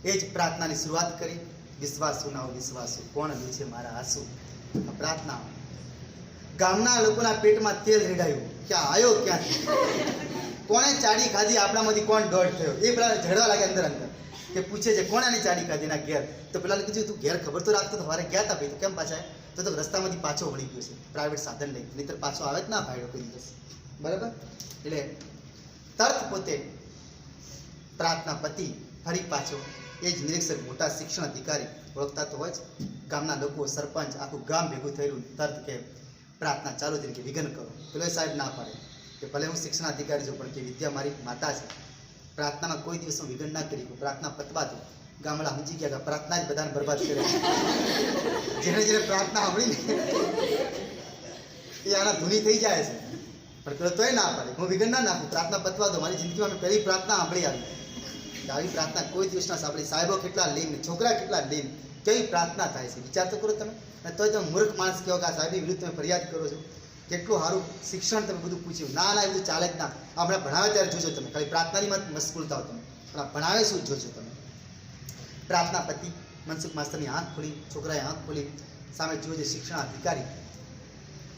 Speaker 1: એ જ પ્રાર્થનાની શરૂઆત કરી. વિશ્વાસુ ના વિશ્વાસુ કોણ લે છે મારા આંસુ. પ્રાર્થના ગામના લોકોના પેટમાં તેલ રેડાયું કે આવ્યો ક્યાંથી, કોણે ચાડી ખાધી, આપણામાંથી કોણ દોઢ થયો. એ પેલા ઝડવા લાગે અંદર કે પૂછે છે કોણે આની ચાડી ખાધી એના ઘેર. તો પેલા કીધું તું ઘેર ખબર તો રાખતો તો વારે ગયા હતા ભાઈ, તો કેમ પાછા તો રસ્તામાંથી પાછો વળી ગયો છે પ્રાઇવેટ સાધન લઈ, નહીતર પાછો આવે જ ના ભાઈડો કોઈ દિવસ, બરાબર. એટલે તર્ક પોતે પ્રાર્થના પતિ ફરી પાછો એ જ નિરીક્ષક મોટા શિક્ષણ અધિકારી ઓળખતા તો હોય જ. ગામના લોકો સરપંચ આખું ગામ ભેગું થયેલું તર્ક કે પ્રાર્થના ચાલુ તરીકે વિઘન કરો. પેલો સાહેબ ના પાડે કે ભલે હું શિક્ષણ અધિકારી છું પણ કે વિદ્યા મારી માતા છે, પ્રાર્થનામાં કોઈ દિવસ હું વિઘન ના કરી. પ્રાર્થના પતવા દો. ગામડા સમજી ગયા કે પ્રાર્થના જ બધાને બરબાદ કરે છે. જેને પ્રાર્થના સાંભળીને એ આના ધૂની થઈ જાય છે. પણ પેલો તોય ના પાડે હું વિઘન ના નાખું, પ્રાર્થના પતવા દો. મારી જિંદગીમાં મેં પહેલી પ્રાર્થના સાંભળી આવી. આવી પ્રાર્થના કોઈ દિવસ ના સાંભળી. સાહેબો કેટલા લીન, છોકરા કેટલા લીન, કેવી પ્રાર્થના થાય છે વિચાર તો કરો તમે. અને તોય તમે મૂર્ખ માણસ કહો કે આ સાહેબની વિરુદ્ધ તમે ફરિયાદ કરો છો. કેટલું સારું શિક્ષણ તમે બધું પૂછ્યું. ના એ બધું ચાલે જ ના. આપણે ભણાવે ત્યારે જોજો તમે, ખાલી પ્રાર્થનાની મશગુલતા હો તમે, પણ ભણાવે શું જોજો તમે. પ્રાર્થના પતિ મનસુખ માસ્તરની આંખ ખોલી, છોકરાએ આંખ ખોલી, સામે જુએ છે શિક્ષણ અધિકારી.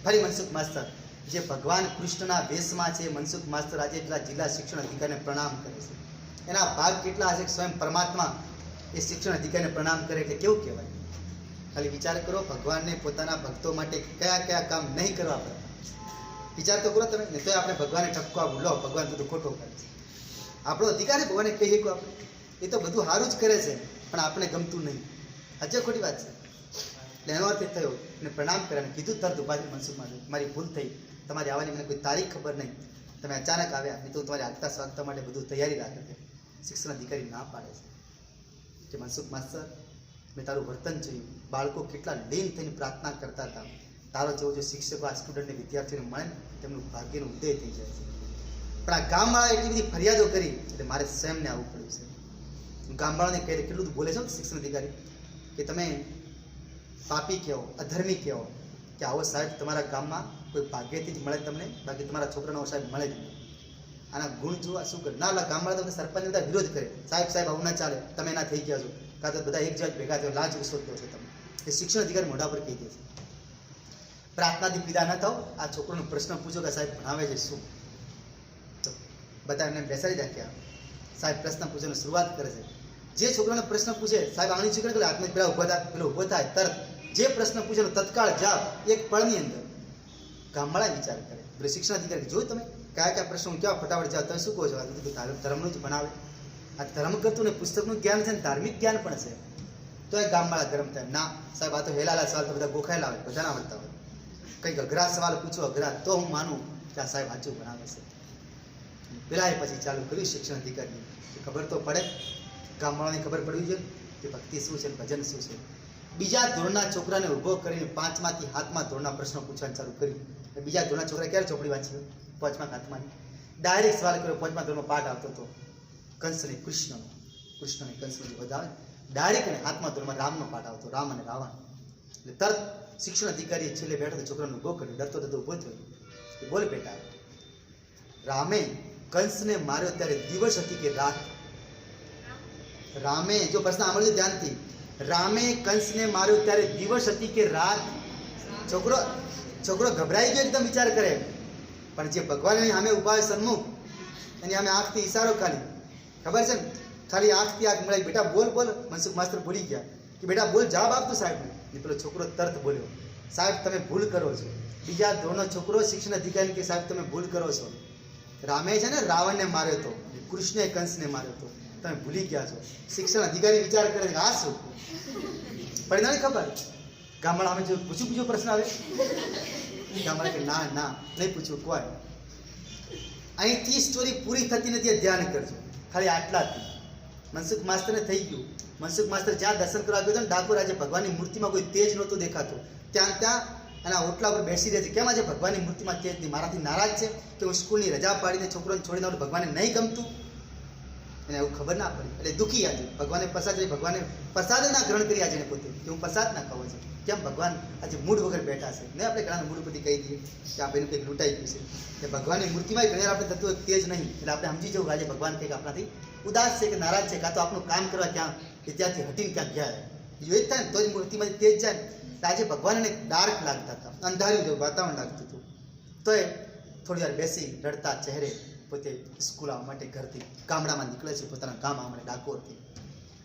Speaker 1: ફરી મનસુખ માસ્તર જે ભગવાન કૃષ્ણના વેશમાં છે, મનસુખ માસ્તર આજે એટલા જિલ્લા શિક્ષણ અધિકારીને પ્રણામ કરે છે. એના ભાગ કેટલા હશે સ્વયં પરમાત્મા એ શિક્ષણ અધિકારીને પ્રણામ કરે એટલે કેવું કહેવાય. ખાલી વિચાર કરો ભગવાનને પોતાના ભક્તો માટે કયા કયા કામ નહીં કરવા પડતા. વિચાર તો કરો તમે. ને તો આપણે ભગવાનને ઠપકો આપવું, લો ભગવાન બધું ખોટો કરે છે. આપણો અધિકાર છે ભગવાનને કહીએ કે આપણે એ તો બધું સારું જ કરે છે પણ આપણે ગમતું નહીં. હજે ખોટી વાત છે. એટલે એનો અર્થ એ થયો એને પ્રણામ કર્યા અને કીધું તરત ઉભા થઈ મનસુખમાં મારી ભૂલ થઈ, તમારી આવવાની મને કોઈ તારીખ ખબર નહીં, તમે અચાનક આવ્યા, નહીં તો તમારી આગતા સ્વાગતા માટે બધું તૈયારી રાખે છે. શિક્ષણ અધિકારી ના પાડે છે કે મનસુખ માસ્તર મેં તારું વર્તન જોયું, બાળકો કેટલા લીન થઈને પ્રાર્થના કરતા હતા. તારો જેવો જો શિક્ષકો આ સ્ટુડન્ટને વિદ્યાર્થીઓને મળે ને તેમનું ભાગ્યનું ઉદય થઈ જાય છે. પણ આ ગામવાળા એટલી બધી ફરિયાદો કરી એટલે મારે સ્વયંને આવવું પડ્યું છે. ગામવાળાને કહે કેટલું બધું બોલે છે શિક્ષણ અધિકારી કે તમે પાપી કહો, અધર્મી કહો કે આવો સાહેબ તમારા ગામમાં કોઈ ભાગ્યથી જ મળે તમને, બાકી તમારા છોકરાનો સાહેબ મળે જ નહીં. આના ગુણ જોવા શું કરે. ના ગામવાળા તમને સરપંચ બધા વિરોધ કરે, સાહેબ આવું ના ચાલે, તમે ના થઈ ગયા છો, કાં તો બધા એક જગ્યાએ ભેગા થયો લાજ રિશ્વત દો છો તમે. એ શિક્ષણ અધિકારી મોઢા પર કહી દે છે. પ્રાર્થનાથી પીડા ન થાવ. આ છોકરોનો પ્રશ્ન પૂછો કે સાહેબ ભણાવે છે શું, તો બધા એમને બેસાડી રાખ્યા. સાહેબ પ્રશ્ન પૂછવાની શરૂઆત કરે છે. જે છોકરાને પ્રશ્ન પૂછે સાહેબ આંગળી ચૂકે એટલે હાથમાં પેલા ઊભો થાય તરત જે પ્રશ્ન પૂછે તત્કાળ જવાબ એક પળની અંદર. ગામવાળા વિચાર કરે, એટલે શિક્ષણ અધિકારી જોયું તમે કયા પ્રશ્નો કેવા ફટાફટ જવાબ. તમે શું કહો છો? ધર્મનું જ ભણાવે. આ ધર્મ કરતું ને પુસ્તકનું જ્ઞાન છે ને ધાર્મિક જ્ઞાન પણ છે. તો એ ગામવાળા ગરમ થાય. ના સાહેબ આ તો હેલાલા સવાલ તો બધા ગોખાયેલા હોય, બધા ના આવડતા હોય. કંઈક અઘરા સવાલ પૂછો અઘરા તો હું માનું કે આ સાહેબ સાચું ભણાવે છે. પેલા એ પછી ચાલુ કર્યું શિક્ષણ અધિકારી કે ખબર તો પડે, ગામવાળાને ખબર પડવી જોઈએ કે ભક્તિ શું છે, ભજન શું છે. બીજા ધોરણના છોકરાને ઊભો કરીને 5માંથી 7મા ધોરણના પ્રશ્નો પૂછવાનું ચાલુ કર્યું. બીજા ધોરણના છોકરા ક્યારે ચોપડી વાંચી? 5મા 7મા. ડાયરેક્ટ સવાલ કર્યો. 5મા ધોરણમાં પાઠ આવતો હતો કંસને કૃષ્ણનો કંસનો વધ આવે ડાયરેક્ટ અને હાથમાં ધોરણમાં રામનો પાઠ આવતો, રામ અને રાવણ. એટલે તરત શિક્ષણ અધિકારી છેલ્લે બેઠો તો છોકરાને ઉભો કર્યો, ડરતો ડરતો ઉભો થયો. બોલ બેટા, રામે કંસને માર્યો ત્યારે દિવસ હતી કે રાત? રામે, જો પ્રશ્ન સાંભળજો ધ્યાનથી, રામે કંસને માર્યો ત્યારે દિવસ હતી કે રાત? છોકરો ગભરાઈ ગયો, એકદમ વિચાર કરે. પણ જે ભગવાન સામે ઉભા હોય સન્મુખ, એની સામે આંખથી ઈશારો ખાલી, ખબર છે ને, ખાલી આંખથી આંખ મળાય, બેટા બોલ બોલ. મનસુખ માસ્તર ભૂલી ગયા કે બેટા બોલ, જવાબ આપતો સાહેબને. પેલો છોકરો તરત બોલ્યો, સાહેબ તમે ભૂલ કરો છો. બીજા ધોરણનો છોકરો શિક્ષણ અધિકારી કે સાહેબ તમે ભૂલ કરો છો. રામે છે ને રાવણને માર્યો હતો, કૃષ્ણે કંસને માર્યો હતો, તમે ભૂલી ગયા છો. શિક્ષણ અધિકારી વિચાર કરે કે આ શું? પણ નથી ખબર. ગામડા અમે જો પૂછ્યું પ્રશ્ન આવે, ગામડા કે ના ના નહીં પૂછ્યું કોઈ. અહીંથી સ્ટોરી પૂરી થતી નથી, ધ્યાન કરજો. ખાલી આટલાથી મનસુખ માસ્તરને થઈ ગયું. મનસુખ માસ્તર જ્યાં દર્શન કરવા ગયો હતો ને ડાકોર, આજે ભગવાનની મૂર્તિમાં કોઈ તેજ નહોતું દેખાતું. ત્યાં અને ઓટલા ઉપર બેસી રહે છે. કેમ આજે ભગવાનની મૂર્તિમાં તેજ નહીં? મારાથી નારાજ છે કે હું સ્કૂલની રજા પાડીને છોકરોને છોડીને ભગવાનને નહીં ગમતું? એને એવું ખબર ના પડી એટલે દુઃખી. આજે ભગવાને પ્રસાદ, ભગવાને પ્રસાદ ના ગ્રહણ કરી આજે પોતે કે હું પ્રસાદ ના ખાવો છે. કેમ ભગવાન આજે મૂડ વગર બેઠા છે? ને આપણે ઘણા મૂડ પરથી કહી દઈએ કે આ ભાઈનું કંઈક લૂંટાઈ ગયું છે. કે ભગવાનની મૂર્તિમાં ઘણી આપણે થતું હોય તેજ નહીં, એટલે આપણે સમજી જવું આજે ભગવાન કંઈક આપણાથી ઉદાસ છે કે નારાજ છે, કાં તો આપણું કામ કરવા ક્યાં એ ત્યાંથી હટીને ક્યાંક ગયા. બીજું એ જ થાય ને તો જ મૂર્તિમાંથી તેજ જાય ને. આજે ભગવાનને ડાર્ક લાગતા હતા, અંધાર્યું જેવું વાતાવરણ લાગતું હતું. તો એ થોડી વાર બેસી રડતા ચહેરે પોતે સ્કૂલ આવવા માટે ઘરથી ગામડામાં નીકળે છે, પોતાના ગામ આમણે ડાકોરથી.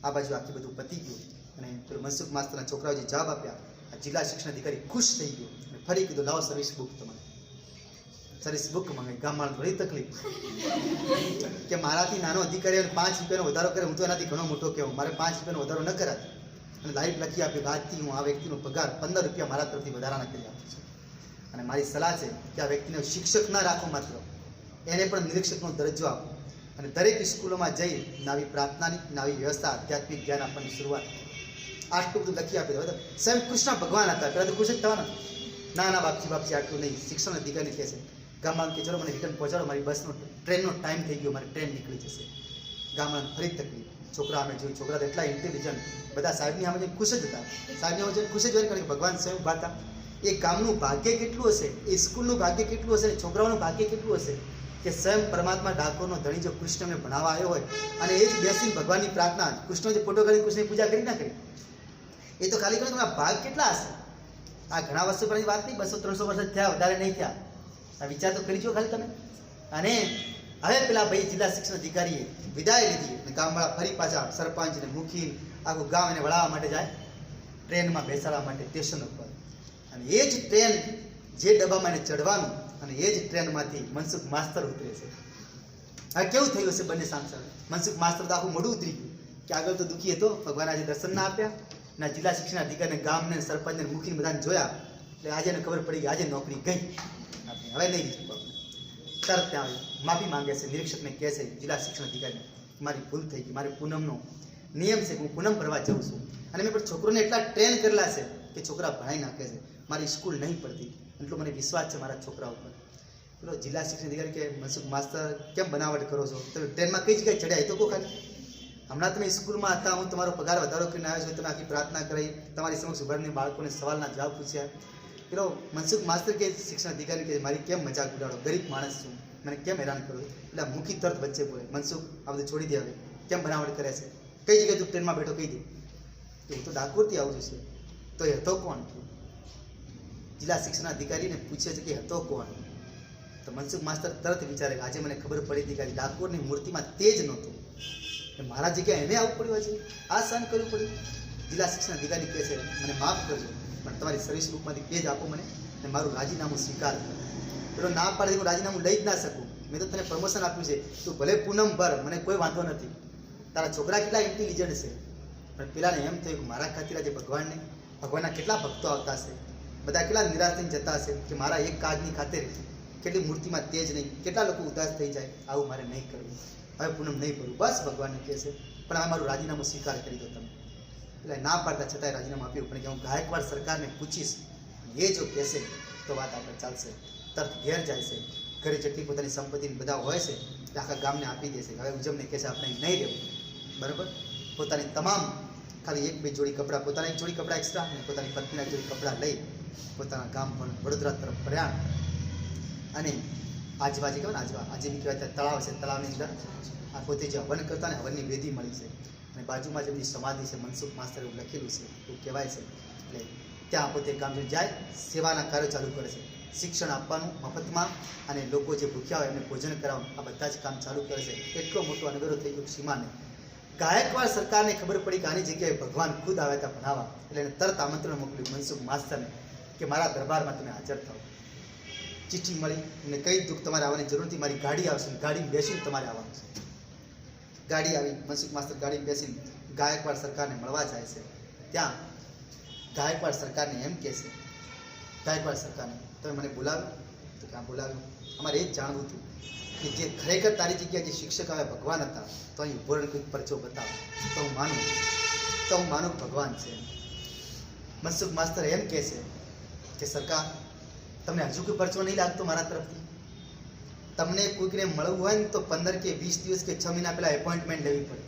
Speaker 1: આ બાજુ આખી બધું પતી ગયું અને પેલું મનસુખ માસ્તરના છોકરાઓ જે જવાબ આપ્યા, આ જિલ્લા શિક્ષણ અધિકારી ખુશ થઈ ગયો અને ફરી કીધું લાવો સર્વિસ બુક. તમારે સર્વિસ બુક મંગાવી. ગામમાં થોડી તકલીફ કે મારાથી નાનો અધિકારી 5 રૂપિયાનો વધારો કરે, હું તો એનાથી ઘણો મોટો કહેવું, મારે 5 રૂપિયાનો વધારો ન કરાય. અને લાઈવ લખી આપ્યું કે આજથી હું આ વ્યક્તિનો પગાર 15 રૂપિયા મારા તરફથી વધારાના કરી આપું છું. અને મારી સલાહ છે કે આ વ્યક્તિને શિક્ષક ના રાખો, માત્ર એને પણ નિરીક્ષકનો દરજ્જો આપો. અને દરેક સ્કૂલોમાં જઈ નવી પ્રાર્થનાની, નવી વ્યવસ્થા, આધ્યાત્મિક જ્ઞાન આપવાની શરૂઆત. આટલું બધું લખી આપી દો. સ્વયં કૃષ્ણ ભગવાન હતા, પેલા તો ખુશ જ થવાના. ના ના બાપજી આટલું નહીં. શિક્ષણ અધિકારી કહે છે ગામમાં કે ચલો મને રિટર્ન પહોંચાડો, મારી બસનો ટ્રેનનો ટાઈમ થઈ ગયો, મારી ટ્રેન નીકળી જશે. ગામમાં ફરી તકલીફ. છોકરા અમે જોયું, છોકરા તો એટલા ઇન્ટેલિજન્ટ, બધા સાહેબની સામે જઈને ખુશ જ હતા. સાહેબની સામે જઈને ખુશ જ હોય, કારણ કે ભગવાન સ્વયં ઉભા હતા. એ ગામનું ભાગ્ય કેટલું હશે, એ સ્કૂલનું ભાગ્ય કેટલું હશે, છોકરાઓનું ભાગ્ય કેટલું હશે કે સ્વયં પરમાત્મા ડાકોરનો ધણી જો કૃષ્ણને ભણાવવા આવ્યો હોય અને એ જ બેસીને ભગવાનની પ્રાર્થના, કૃષ્ણ જે ફોટો કરી કૃષ્ણની પૂજા કરી ના કરી, એ તો ખાલી કરો તમારા ભાગ કેટલા હશે. આ ઘણા વર્ષો પહેલાની વાત નહીં, 200-300 વર્ષ થયા, વધારે નહીં થયા. આ વિચાર તો કરી જો ખાલી તમે. અને હવે પેલા ભાઈ જિલ્લા શિક્ષણ અધિકારીએ વિદાય લીધી અને ગામવાળા ફરી પાછા સરપંચ ને મુખી આખું ગામ એને વળાવવા માટે જાય, ટ્રેનમાં બેસાડવા માટે સ્ટેશન ઉપર. અને એ જ ટ્રેન, જે ડબ્બામાં એને ચડવાનું, અને એ જ ટ્રેનમાંથી મનસુખ માસ્તર ઉતરે છે. હવે કેવું થયું હશે બંને સામસામે? મનસુખ માસ્તર તો આખું મોઢું ઉતરી ગયું કે આગળ તો દુઃખી હતો, ભગવાન આજે દર્શન ના આપ્યા. ના જિલ્લા શિક્ષણ અધિકારીને, ગામને, સરપંચને, મુખીને બધાને જોયા એટલે આજે એને ખબર પડી કે આજે નોકરી ગઈ, હવે નહીં દીધું. તરત ત્યાં માફી માંગે છે, નિરીક્ષકને કહે છે જિલ્લા શિક્ષણ અધિકારીને, મારી ભૂલ થઈ ગઈ, મારી પૂનમનો નિયમ છે કે હું પૂનમ ભરવા જાઉં છું. અને મેં પણ છોકરોને એટલા ટ્રેન કરેલા છે કે છોકરા ભણાઈ નાખે છે, મારી સ્કૂલ નહીં પડતી, એટલો મને વિશ્વાસ છે મારા છોકરા ઉપર. પેલો જિલ્લા શિક્ષણ અધિકારી કે મનસુખ માસ્તર કેમ બનાવટ કરો છો? તમે ટ્રેનમાં કઈ જગ્યાએ ચડ્યા? એ તો કહો ખાલી. હમણાં તમે સ્કૂલમાં હતા, હું તમારો પગાર વધારો કરીને આવ્યો છું, તમે આખી પ્રાર્થના કરી, તમારી સમક્ષ ઉભારીને બાળકોને સવાલના જવાબ પૂછ્યા. પેલો મનસુખ માસ્તર કે શિક્ષણ અધિકારી કે મારી કેમ મજાક ઉડાડો, ગરીબ માણસ છું, મને કેમ હેરાન કરો? એટલે મુખી તરત વચ્ચે બોલે, મનસુખ આ બધું છોડી દે, હવે કેમ બનાવટ કરે છે? કઈ જગ્યાએ તું ટ્રેનમાં બેઠો કહી દે. તો હું તો ડાકોરથી આવું છું. તો એ હતો કોણ? જિલ્લા શિક્ષણ અધિકારીને પૂછે છે કે હતો કોણ? તો મનસુખ માસ્તર તરત વિચારે કે આજે મને ખબર પડી હતી કે ડાકોરની મૂર્તિમાં તેજ નહોતું, મારા જગ્યાએ એને આવવું પડ્યું, છે આ સહન કરવું પડ્યું. જિલ્લા શિક્ષણ અધિકારી કહે છે મને માફ કરજો, પણ તમારી સર્વિસ બુકમાંથી પેજ આપો મને અને મારું રાજીનામું સ્વીકાર કરો. પેલો ના પાડે હું રાજીનામું લઈ જ ના શકું, મેં તો તને પ્રમોશન આપ્યું છે, તું ભલે પૂનમ ભર, મને કોઈ વાંધો નથી. તારા છોકરા કેટલા ઇન્ટેલિજન્ટ છે. પણ પેલાને એમ થયું કે મારા ખાतिर આજે ભગવાનના કેટલા ભક્તો આવતા હશે, બધા કેટલા નિરાશ થઈને જતા હશે કે મારા એક કાજની ખાतिर કેટલી મૂર્તિમાં તેજ નહીં, કેટલા લોકો ઉદાસ થઈ જાય. આવું મારે નહીં કરવું, હવે પૂનમ નહીં ભરવું. બસ ભગવાનને કહે છે પણ હવે મારું રાજીનામું સ્વીકાર કરી દો તમે. એટલે ના પાડતા છતાંય રાજીનામું આપ્યું. પણ કે હું ગાયકવાડ સરકારને પૂછીશ, એ જો કહેશે તો વાત આપણે ચાલશે. તરત ઘેર જાય છે, ઘરે જેટલી પોતાની સંપત્તિ બધા હોય છે તે આખા ગામને આપી દેશે. હવે ઉજવણી કહે છે આપણે નહીં રહેવું, બરાબર? પોતાની તમામ ખાલી એક બે જોડી કપડાં, પોતાના એક જોડી કપડાં એક્સ્ટ્રા અને પોતાની પત્નીના જોડી કપડાં લઈ પોતાના ગામ પણ વડોદરા તરફ પ્રયાણ. અને આજવા જે કહેવાય ને, આજવા આજે બી કહેવાય તળાવ છે, તળાવની અંદર આ પોતે જે હવન કરતા ને હવનની વેદી મળી છે અને બાજુમાં જે બધી સમાધિ છે, મનસુખ માસ્તર એવું લખેલું છે એવું કહેવાય છે. એટલે ત્યાં પોતે કામ જાય, સેવાના કાર્યો ચાલુ કરે છે, શિક્ષણ આપવાનું મફતમાં અને લોકો જે ભૂખ્યા હોય એમને ભોજન કરાવવાનું, આ બધા જ કામ ચાલુ કરે છે. એટલો મોટો અનવેરો થઈ ગયો સીમાને. ગાયકવાડ સરકારને ખબર પડી કે આની જગ્યાએ ભગવાન ખુદ આવ્યા હતા ભણાવવા, એટલે એને તરત આમંત્રણ મોકલ્યું મનસુખ માસ્તરને કે મારા દરબારમાં તમે હાજર થાઓ. ચિઠ્ઠી મળી અને કહી દીધું કે તમારે આવવાની જરૂર નથી, મારી ગાડી આવશે, ગાડીમાં બેસીને તમારે આવવાનું છે. ગાડી આવી, મનસુખ માસ્તર ગાડીમાં બેસીને ગાયકવાડ સરકારને મળવા જાય છે. ત્યાં ગાયકવાડ સરકારને એમ કહે છે, ગાયકવાડ સરકારને તમે મને બોલાવ્યો? તો ક્યાં બોલાવ્યો? અમારે એ જ જાણવું હતું કે જે ખરેખર તારી જગ્યાએ જે શિક્ષક આવ્યા ભગવાન હતા, તો અહીં ઉભો રહીને કંઈક પરચો બતાવો તો હું માનું ભગવાન છે. મનસુખ માસ્તર એમ કહે છે કે સરકાર, તમને હજુ કોઈ પરચો નહીં લાગતો મારા તરફથી? તમને કોઈકને મળવું હોય ને તો 15 કે 20 દિવસ કે 6 મહિના પહેલા એપોઇન્ટમેન્ટ લેવી પડે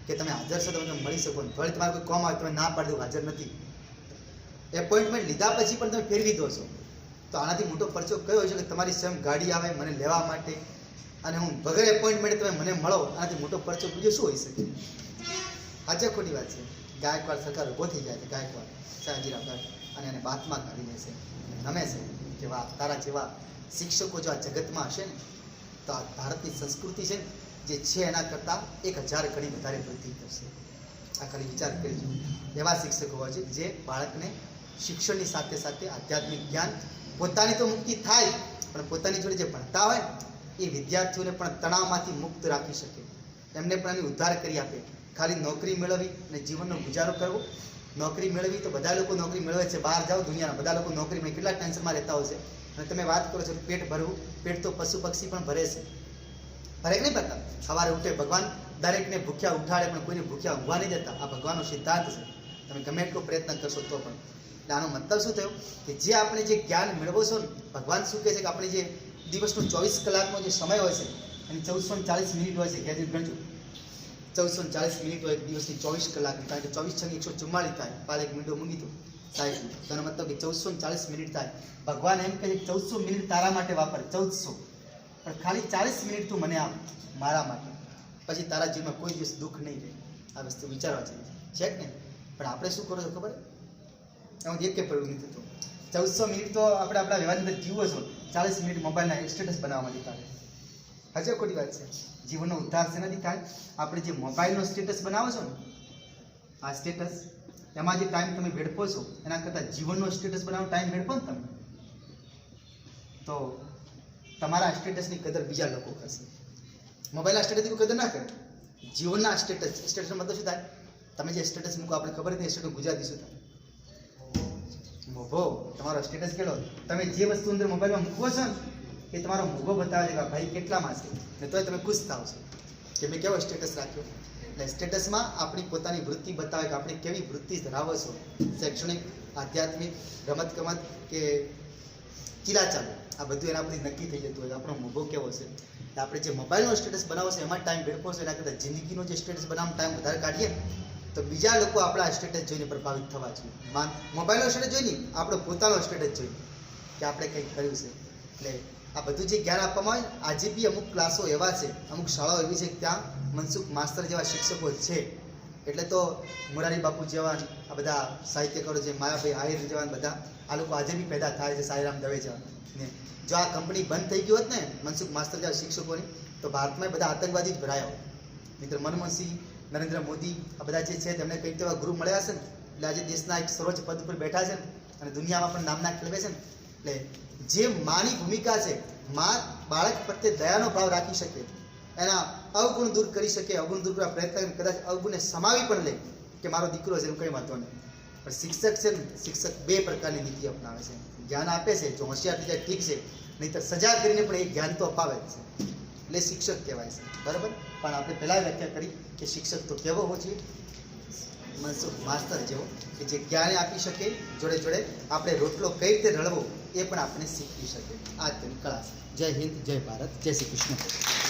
Speaker 1: કે તમે હાજર છો તો તમે મળી શકો. થોડી તમારે કોઈ કોમ આવે તમે ના પાડી દો હાજર નથી. એપોઇન્ટમેન્ટ લીધા પછી પણ તમે ફેરવી દો છો. તો આનાથી મોટો પરચો કયો હોય છે કે તમારી સ્વયં ગાડી આવે મને લેવા માટે અને હું વગર એપોઇન્ટમેન્ટ તમે મને મળો? આનાથી મોટો પરચો બીજો શું હોઈ શકે? આજે ખોટી વાત છે. ગાયકવાડ સરકાર ઊભો થઈ જાય છે, ગાયકવાડ શાહજીરાવ ગાયકવાડ, અને એને બાતમાં કાઢી લે છે, નમે છે કે વાહ, તારા જેવા શિક્ષકો જો આ જગતમાં હશે ને તો આ ભારતની સંસ્કૃતિ છે ને જે છે એના કરતાં 1000 ગણી વધારે વૃદ્ધિ કરશે. આ ખાલી વિચાર કરજો. એવા શિક્ષકો હોય છે જે બાળકને શિક્ષણની સાથે સાથે આધ્યાત્મિક જ્ઞાન, પોતાની તો મુક્તિ થાય પણ પોતાની જોડે જે ભણતા હોય એ વિદ્યાર્થીઓને પણ તણાવમાંથી મુક્ત રાખી શકે, એમને પણ એની ઉદ્ધાર કરી આપે. ખાલી નોકરી મેળવી અને જીવનનો ગુજારો કરવો, નોકરી મેળવી તો બધા લોકો નોકરી મેળવે છે, બહાર જાઓ દુનિયાના બધા લોકો નોકરી મેળવી કેટલા ટેન્શનમાં રહેતા હોય છે. અને તમે વાત કરો છો પેટ ભરવું, પેટ તો પશુ પક્ષી પણ ભરે છે, ભરે કે નહીં ભરતા? સવારે ઉઠે ભગવાન દરેકને ભૂખ્યા ઉઠાડે પણ કોઈને ભૂખ્યા ઊંઘવા નહીં દેતા. આ ભગવાનનો સિદ્ધાંત છે. તમે ગમે એટલો પ્રયત્ન કરશો તો પણ. એટલે આનો મતલબ શું થયો કે જે આપણે જે જ્ઞાન મેળવો છો ને, ભગવાન શું કહે છે કે આપણે જે દિવસનો 24 કલાકનો જે સમય હોય છે અને 1440 મિનિટ હોય છે, ગેજેટ ગણજો 1440 મિનિટ હોય દિવસની 24 કલાક, કારણ કે 24 × 144 થાય. પાલ એક મિનિટો મૂકી દો સાહેબ, તેનો મતલબ કે 1440 મિનિટ થાય. ભગવાન એમ કહે છે 1400 મિનિટ તારા માટે વાપર, 1400, પણ ખાલી 40 મિનિટ તું મને આપ મારા માટે, પછી તારા જીવનમાં કોઈ દિવસ દુઃખ નહીં રહે. આ વસ્તુ વિચારવા જેવી છે કે નહીં? પણ આપણે શું કરો છો ખબર? એમાં એક કે પ્રયોગ નથી થતો. 1400 મિનિટ તો આપણે આપણા વ્યવહારની અંદર જીવો છો, 40 મિનિટ મોબાઈલના સ્ટેટસ બનાવવા માટે કાઢે. હજુ ખોટી વાત છે. જીવનનો ઉદ્ધાર શેનાથી થાય? આપણે જે મોબાઈલનો સ્ટેટસ બનાવો છો ને, આ સ્ટેટસ, એમાં જે ટાઈમ તમે વેડફો છો એના કરતાં જીવનનો સ્ટેટસ બનાવવાનો ટાઈમ વેડફો ને તમે, તો તમારા સ્ટેટસની કદર બીજા લોકો કરશે. મોબાઈલના સ્ટેટસની કોઈ કદર ના કરે. જીવનના સ્ટેટસનો મતલબ શું થાય? તમે જે સ્ટેટસ મૂકો, આપણે ખબર નથી સ્ટેટસ ગુજરાતી શું થાય? મોભો. તમારો સ્ટેટસ કેટલો, તમે જે વસ્તુ અંદર મોબાઈલમાં મૂકવો છો ને એ તમારો મોભો બતાવે છે કે ભાઈ કેટલામાં છે, ને તોય તમે ખુશ થાવ છો કે મેં કેવો સ્ટેટસ રાખ્યો. એટલે સ્ટેટસમાં આપણી પોતાની વૃત્તિ બતાવે કે આપણે કેવી વૃત્તિ ધરાવો છો, શૈક્ષણિક, આધ્યાત્મિક, રમતગમત કે ચીલાચાલુ, આ બધું એના પરથી નક્કી થઈ જતું હોય આપણો મોભો કેવો છે. એટલે આપણે જે મોબાઈલનો સ્ટેટસ બનાવો છો એમાં ટાઈમ વેડફો છો, એના કરતાં જિંદગીનો જે સ્ટેટસ બનાવવાનો ટાઈમ વધારે કાઢીએ તો બીજા લોકો આપણા સ્ટેટસ જોઈને પ્રભાવિત થવા જોઈએ. મોબાઈલનો સ્ટેટસ જોઈને આપણો પોતાનો સ્ટેટસ જોઈને કે આપણે કંઈક કર્યું છે. એટલે આ બધું જે જ્ઞાન આપવામાં આવે, આજે બી અમુક ક્લાસો એવા છે, અમુક શાળાઓ એવી છે કે ત્યાં મનસુખ માસ્તર જેવા શિક્ષકો છે. એટલે તો મોરારી બાપુ જેવા, આ બધા સાહિત્યકારો છે, માયાભાઈ આહિર જેવા બધા આ લોકો આજે બી પેદા થાય છે, સાંઈરામ દવે જેવા. ને જો આ કંપની બંધ થઈ ગઈ હોત ને મનસુખ માસ્તર જેવા શિક્ષકોની, તો ભારતમાં બધા આતંકવાદી જ ભરાયા હોત. મિત્ર મનમોહનસિંહ, નરેન્દ્ર મોદી, આ બધા જે છે તેમને કંઈક તેવા ગુરુ મળ્યા છે ને, એટલે આજે દેશના એક સર્વોચ્ચ પદ ઉપર બેઠા છે ને અને દુનિયામાં પણ નામના ખેલવે છે ને. એટલે જે માની ભૂમિકા છે, માં બાળક પ્રત્યે દયાનો ભાવ રાખી શકે, એના અવગુણ દૂર કરી શકે, અવગુણ દૂર કરવા પ્રયત્ન, કદાચ અવગુણને સમાવી પણ લે કે મારો દીકરો છે એનું કંઈ વાંધો નહીં. પણ શિક્ષક છે ને, શિક્ષક 2 પ્રકારની નીતિ અપનાવે છે. જ્ઞાન આપે છે, જો હોશિયાર થઈ જાય ઠીક છે, નહીંતર સજા કરીને પણ એ જ્ઞાન તો અપાવે જ છે, એટલે શિક્ષક કહેવાય છે. બરાબર? પણ આપણે પહેલાં વ્યાખ્યા કરી કે શિક્ષક તો કેવો હોવો જોઈએ? મનસુખ માસ્તર જેવો કે જે જ્ઞાન આપી શકે, જોડે જોડે આપણે રોટલો કઈ રીતે રળવો એ પણ આપણે શીખવી શકે. આ તેની કળા છે. જય હિન્દ, જય ભારત, જય શ્રી કૃષ્ણ.